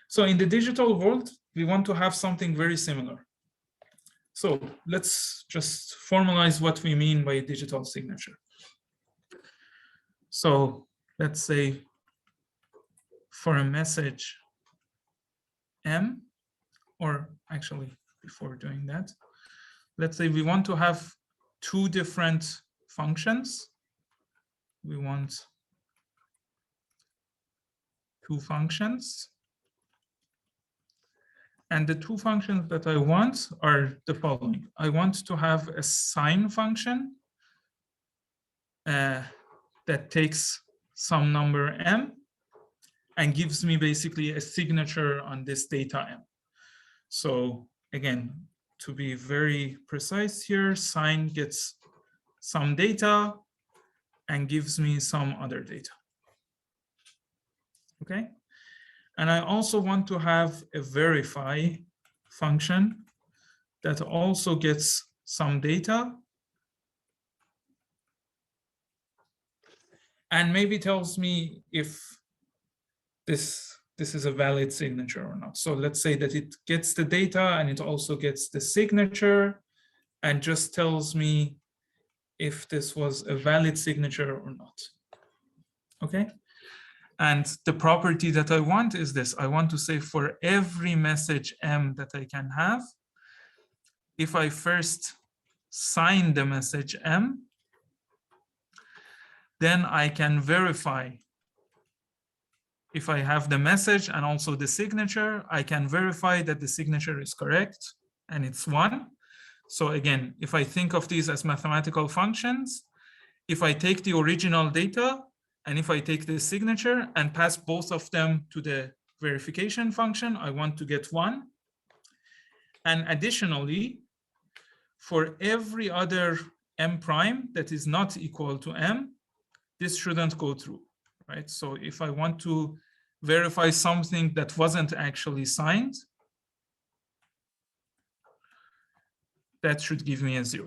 So in the digital world, we want to have something very similar. So let's just formalize what we mean by a digital signature. So let's say for a message M, or actually before doing that, let's say we want to have two different functions. We want two functions. And the two functions that I want are the following. I want to have a sign function that takes some number M and gives me basically a signature on this data M. So again, to be very precise here, sign gets some data and gives me some other data. Okay? And I also want to have a verify function that also gets some data and maybe tells me if this is a valid signature or not. So let's say that it gets the data and it also gets the signature and just tells me if this was a valid signature or not. Okay? And the property that I want is this. I want to say for every message M that I can have, if I first sign the message M, then I can verify. If I have the message and also the signature, I can verify that the signature is correct and it's 1. So again, if I think of these as mathematical functions, if I take the original data, and if I take the signature and pass both of them to the verification function, I want to get 1. And additionally, for every other M prime that is not equal to M, this shouldn't go through, right? So if I want to verify something that wasn't actually signed, that should give me a 0.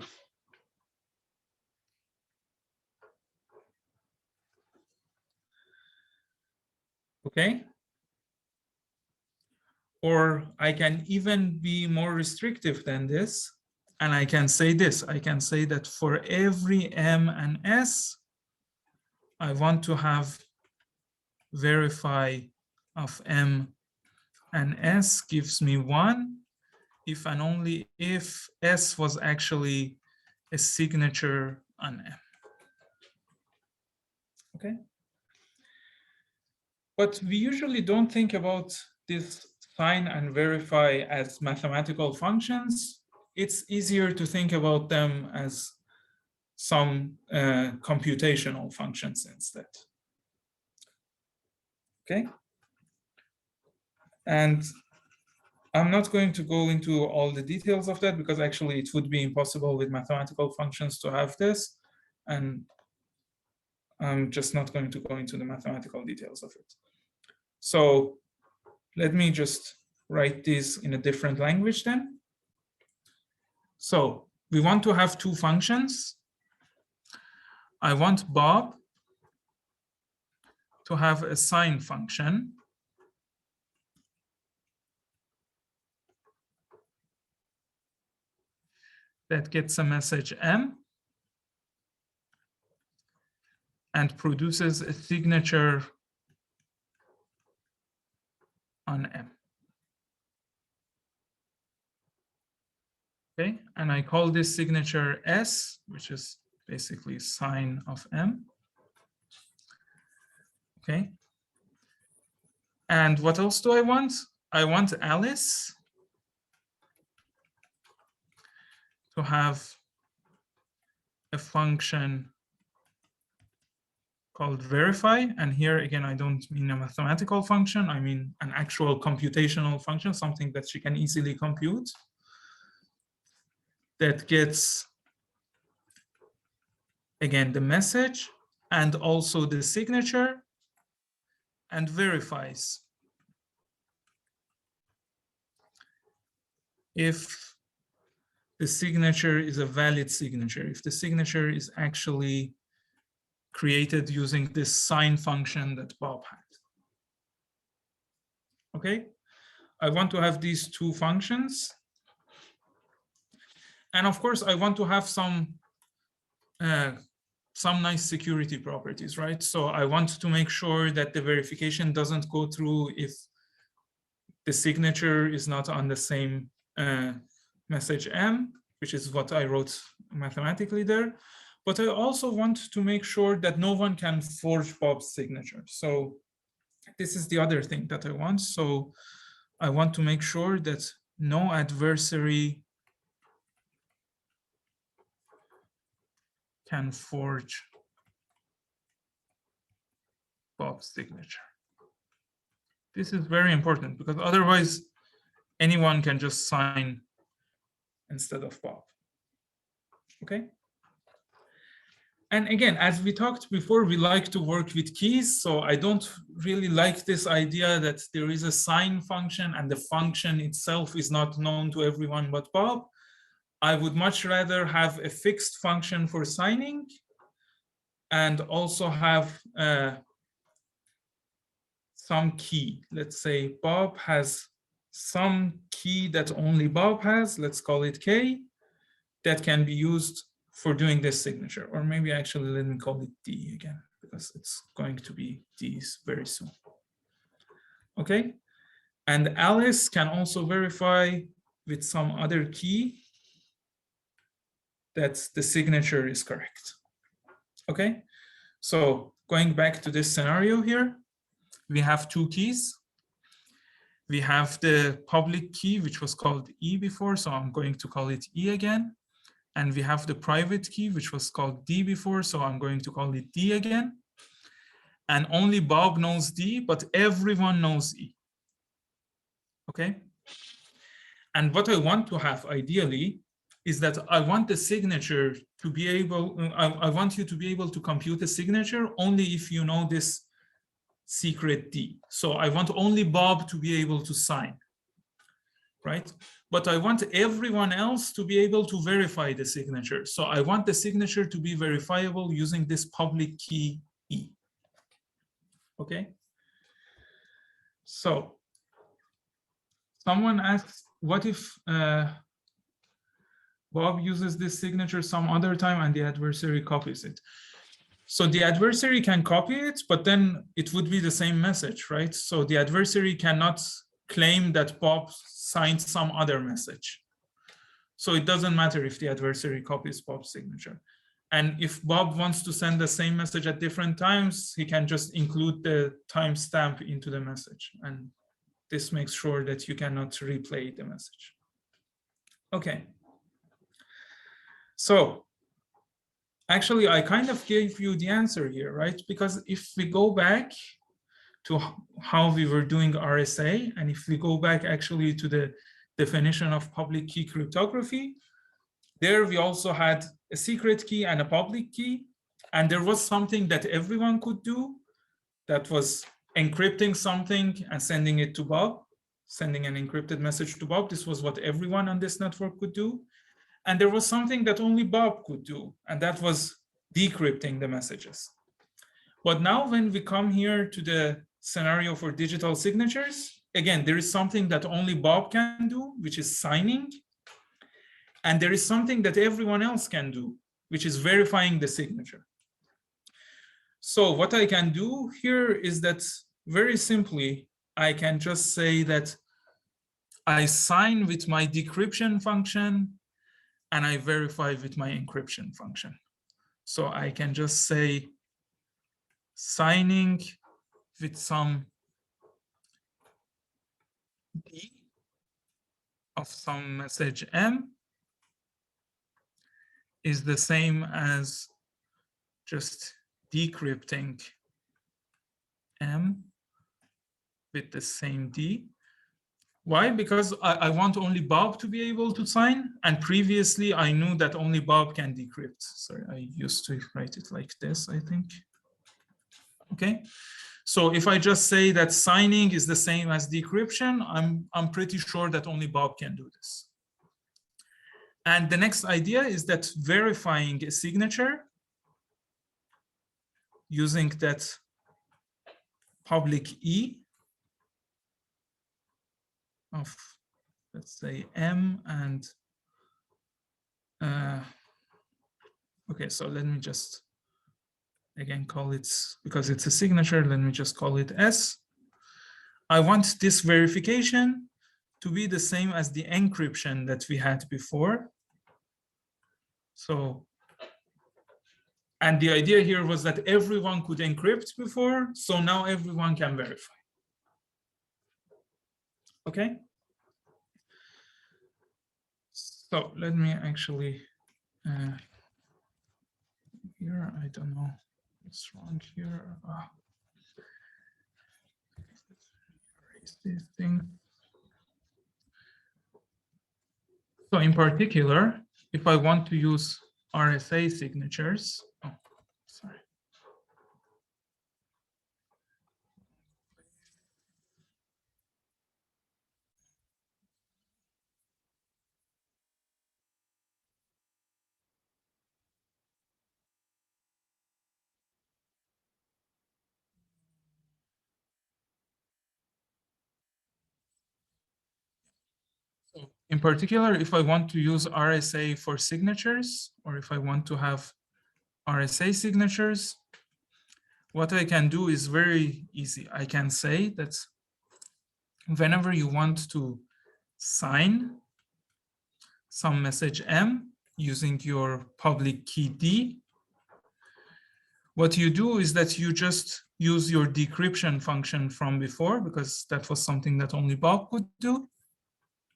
Okay? Or I can even be more restrictive than this. And I can say this, I can say that for every M and S, I want to have verify of M and S gives me 1 if and only if S was actually a signature on M. Okay? But we usually don't think about this sign and verify as mathematical functions. It's easier to think about them as some computational functions instead. Okay? And I'm not going to go into all the details of that because actually it would be impossible with mathematical functions to have this. And I'm just not going to go into the mathematical details of it. So let me just write this in a different language then. So we want to have 2 functions. I want Bob to have a sign function that gets a message M and produces a signature on M. Okay, and I call this signature S, which is basically sign of M. Okay. And what else do I want? I want Alice to have a function called verify. And here again, I don't mean a mathematical function. I mean an actual computational function, something that she can easily compute, that gets, again, the message and also the signature and verifies if the signature is a valid signature, if the signature is actually created using this sign function that Bob had. Okay, I want to have these 2 functions. And of course, I want to have some nice security properties, right? So I want to make sure that the verification doesn't go through if the signature is not on the same message M, which is what I wrote mathematically there. But I also want to make sure that no one can forge Bob's signature. So this is the other thing that I want. So I want to make sure that no adversary can forge Bob's signature. This is very important because otherwise anyone can just sign instead of Bob. Okay. And again, as we talked before, we like to work with keys. So I don't really like this idea that there is a sign function and the function itself is not known to everyone but Bob. I would much rather have a fixed function for signing and also have some key. Let's say Bob has some key that only Bob has, let's call it K, that can be used for doing this signature. Or maybe actually let me call it D again, because it's going to be D's very soon. Okay, and Alice can also verify with some other key that the signature is correct. Okay, so going back to this scenario here, we have 2 keys. We have the public key, which was called E before, so I'm going to call it E again. And we have the private key, which was called D before, so I'm going to call it D again. And only Bob knows D, but everyone knows E. Okay? And what I want to have ideally is that I want the signature to be able, I want you to be able to compute a signature only if you know this secret D. So I want only Bob to be able to sign, right? But I want everyone else to be able to verify the signature. So I want the signature to be verifiable using this public key E. Okay. So someone asks, what if Bob uses this signature some other time and the adversary copies it? So the adversary can copy it, but then it would be the same message, right? So the adversary cannot claim that Bob signed some other message. So it doesn't matter if the adversary copies Bob's signature. And if Bob wants to send the same message at different times, he can just include the timestamp into the message. And this makes sure that you cannot replay the message. Okay. So actually, I kind of gave you the answer here, right? Because if we go back to how we were doing RSA, and if we go back actually to the definition of public key cryptography, there we also had a secret key and a public key. And there was something that everyone could do, that was encrypting something and sending it to Bob, sending an encrypted message to Bob. This was what everyone on this network could do. And there was something that only Bob could do, and that was decrypting the messages. But now when we come here to the scenario for digital signatures, again, there is something that only Bob can do, which is signing. And there is something that everyone else can do, which is verifying the signature. So what I can do here is that very simply, I can just say that I sign with my decryption function and I verify with my encryption function. So I can just say signing with some D of some message M is the same as just decrypting M with the same D. Why? Because I want only Bob to be able to sign. And previously I knew that only Bob can decrypt. Sorry, I used to write it like this, I think. Okay. So if I just say that signing is the same as decryption, I'm pretty sure that only Bob can do this. And the next idea is that verifying a signature using that public E of, let's say, M and, okay, so let me just, again, call it, because it's a signature, let me just call it S. I want this verification to be the same as the encryption that we had before. So, and the idea here was that everyone could encrypt before, so now everyone can verify. Okay. So let me actually, here, I don't know what's wrong here. Erase this thing. So in particular, if I want to use RSA signatures, oh, sorry. So in particular, if I want to use RSA for signatures, or if I want to have RSA signatures, what I can do is very easy. I can say that whenever you want to sign some message M using your public key D, what you do is that you just use your decryption function from before, because that was something that only Bob could do.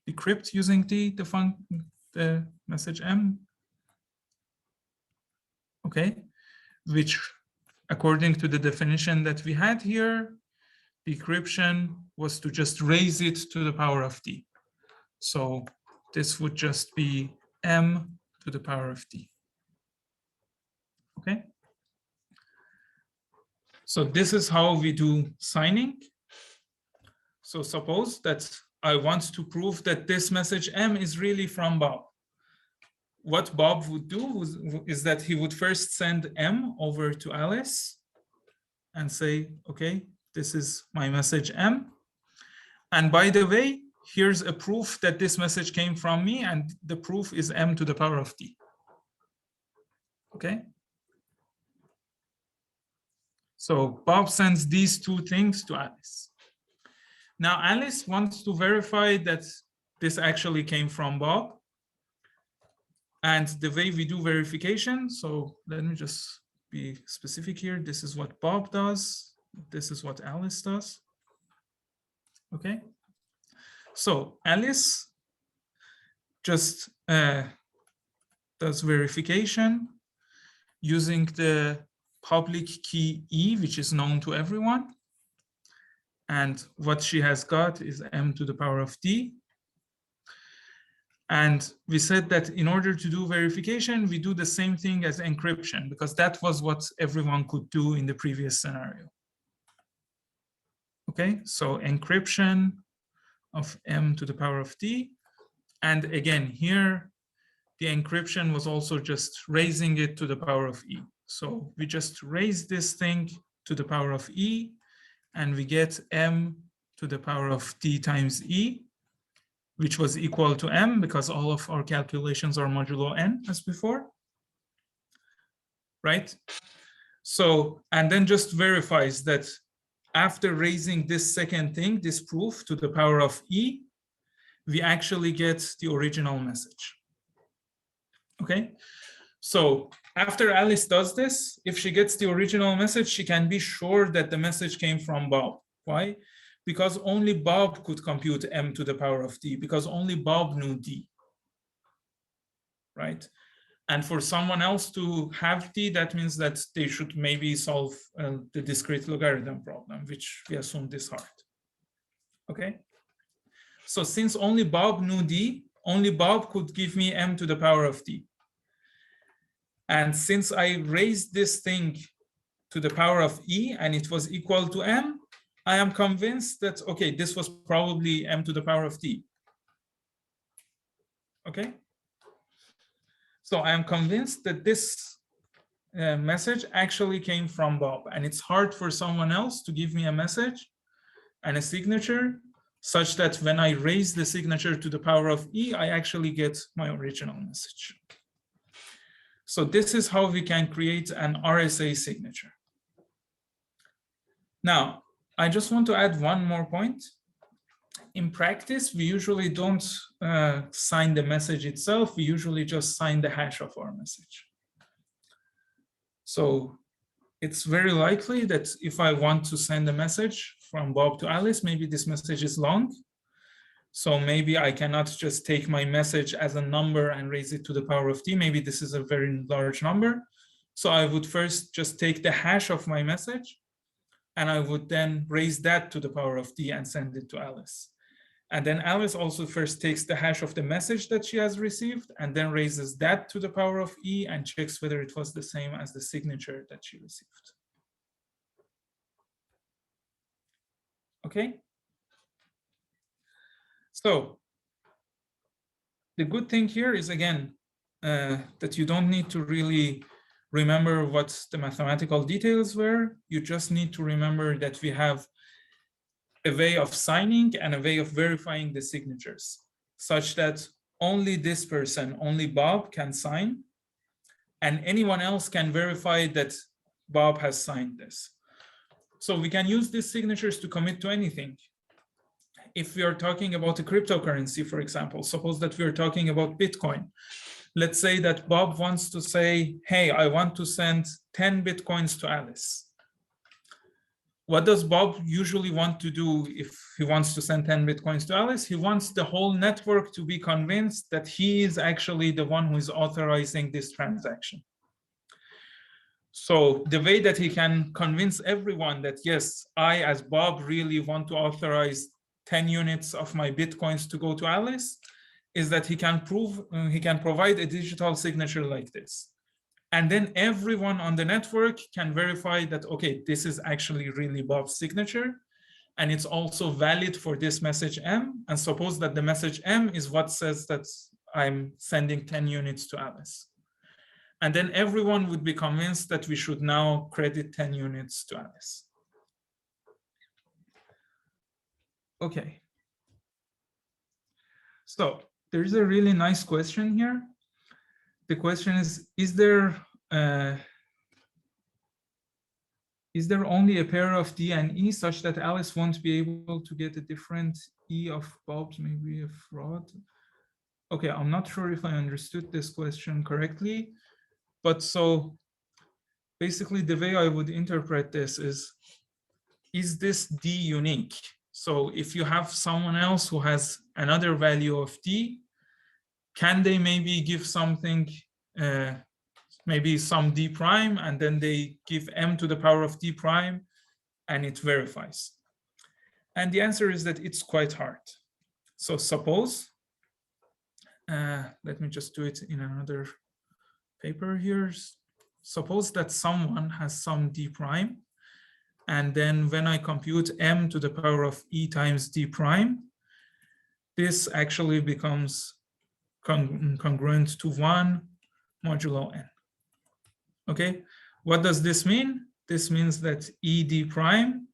Decrypt using the message M. Okay, which according to the definition that we had here, decryption was to just raise it to the power of D. So this would just be M to the power of D. Okay. So this is how we do signing. So suppose that I want to prove that this message M is really from Bob. What Bob would do is that he would first send M over to Alice and say, okay, this is my message M. And by the way, here's a proof that this message came from me, and the proof is M to the power of D. Okay? So Bob sends these two things to Alice. Now Alice wants to verify that this actually came from Bob. And the way we do verification, so let me just be specific here. This is what Bob does. This is what Alice does. Okay. So Alice just does verification using the public key E, which is known to everyone. And what she has got is M to the power of D. And we said that in order to do verification, we do the same thing as encryption, because that was what everyone could do in the previous scenario. Okay, so encryption of M to the power of D. And again, here, the encryption was also just raising it to the power of E. So we just raise this thing to the power of E, and we get M to the power of D times E, which was equal to M, because all of our calculations are modulo N as before, right? So, and then just verifies that after raising this second thing, this proof to the power of E, we actually get the original message. Okay, so after Alice does this, if she gets the original message, she can be sure that the message came from Bob. Why? Because only Bob could compute M to the power of D, because only Bob knew D, right? And for someone else to have D, that means that they should maybe solve the discrete logarithm problem, which we assume is hard. Okay. So since only Bob knew D, only Bob could give me M to the power of D. And since I raised this thing to the power of E and it was equal to M, I am convinced that, okay, this was probably M to the power of D. Okay. So I am convinced that this message actually came from Bob, and it's hard for someone else to give me a message and a signature such that when I raise the signature to the power of E, I actually get my original message. So this is how we can create an RSA signature. Now, I just want to add one more point. In practice, we usually don't sign the message itself. We usually just sign the hash of our message. So it's very likely that if I want to send a message from Bob to Alice, maybe this message is long. So maybe I cannot just take my message as a number and raise it to the power of D. Maybe this is a very large number. So I would first just take the hash of my message, and I would then raise that to the power of D and send it to Alice. And then Alice also first takes the hash of the message that she has received and then raises that to the power of E and checks whether it was the same as the signature that she received. Okay. So the good thing here is, again, that you don't need to really remember what the mathematical details were. You just need to remember that we have a way of signing and a way of verifying the signatures, such that only this person, only Bob, can sign, and anyone else can verify that Bob has signed this. So we can use these signatures to commit to anything. If we are talking about a cryptocurrency, for example, suppose that we are talking about Bitcoin. Let's say that Bob wants to say, hey, I want to send 10 Bitcoins to Alice. What does Bob usually want to do if he wants to send 10 Bitcoins to Alice? He wants the whole network to be convinced that he is actually the one who is authorizing this transaction. So the way that he can convince everyone that, yes, I as Bob really want to authorize 10 units of my Bitcoins to go to Alice is that he can provide a digital signature like this. And then everyone on the network can verify that, okay, this is actually really Bob's signature. And it's also valid for this message M. And suppose that the message M is what says that I'm sending 10 units to Alice. And then everyone would be convinced that we should now credit 10 units to Alice. Okay. So there's a really nice question here. The question is there only a pair of D and E such that Alice won't be able to get a different E of Bob's, maybe a fraud? Okay, I'm not sure if I understood this question correctly, but so basically the way I would interpret this is this D unique? So if you have someone else who has another value of D, can they maybe give something, maybe some D prime, and then they give M to the power of D prime and it verifies? And the answer is that it's quite hard. So suppose, let me just do it in another paper here. Suppose that someone has some D prime, and then when I compute M to the power of E times D prime, this actually becomes congruent to 1 modulo N. Okay, what does this mean? This means that ED prime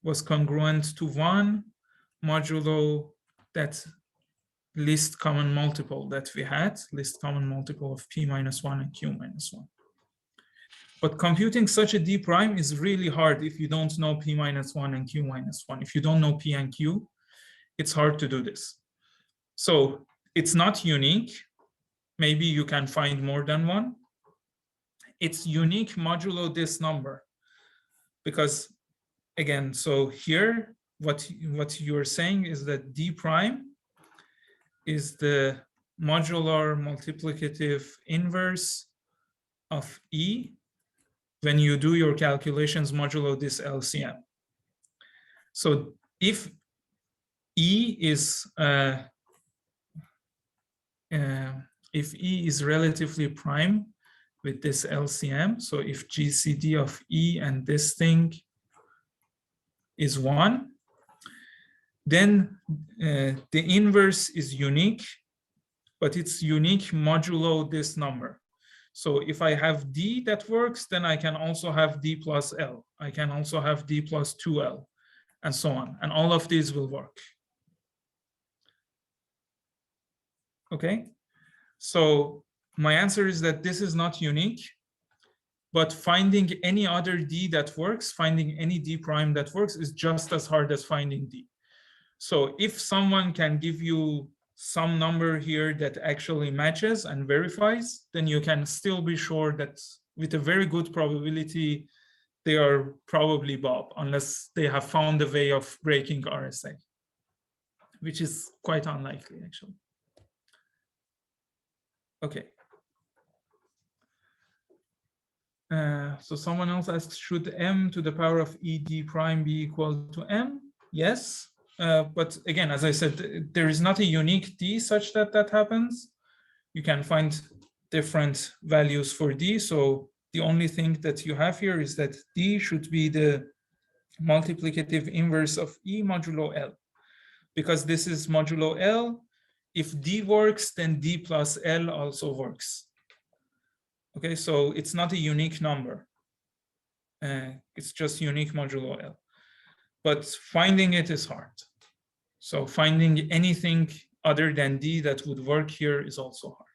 was congruent to 1 modulo that least common multiple that we had, least common multiple of P minus 1 and Q minus 1. But computing such a D prime is really hard if you don't know P minus 1 and Q minus 1. If you don't know P and Q, it's hard to do this. So it's not unique. Maybe you can find more than one. It's unique modulo this number. Because again, so here, what you're saying is that D prime is the modular multiplicative inverse of E when you do your calculations modulo this LCM. So if E is relatively prime with this LCM, so if GCD of E and this thing is 1, then the inverse is unique, but it's unique modulo this number. So if I have D that works, then I can also have D plus L. I can also have D plus 2L, and so on. And all of these will work. Okay, so my answer is that this is not unique, but finding any other D that works, finding any D prime that works is just as hard as finding D. So if someone can give you some number here that actually matches and verifies, then you can still be sure that with a very good probability, they are probably Bob, unless they have found a way of breaking RSA, which is quite unlikely, actually. Okay. So someone else asks, should M to the power of ED prime be equal to M? Yes. But again, as I said, there is not a unique D such that that happens. You can find different values for D. So the only thing that you have here is that D should be the multiplicative inverse of E modulo L. Because this is modulo L, if D works, then D plus L also works. Okay, so it's not a unique number. It's just unique modulo L. But finding it is hard. So finding anything other than D that would work here is also hard.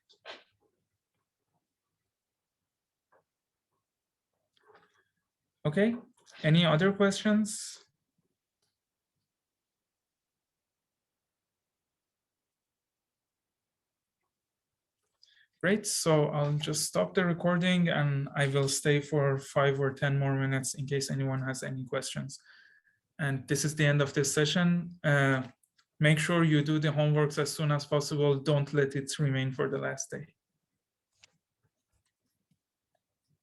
Okay, any other questions? Great, so I'll just stop the recording and I will stay for 5 or 10 more minutes in case anyone has any questions. And this is the end of this session. Make sure you do the homeworks as soon as possible. Don't let it remain for the last day.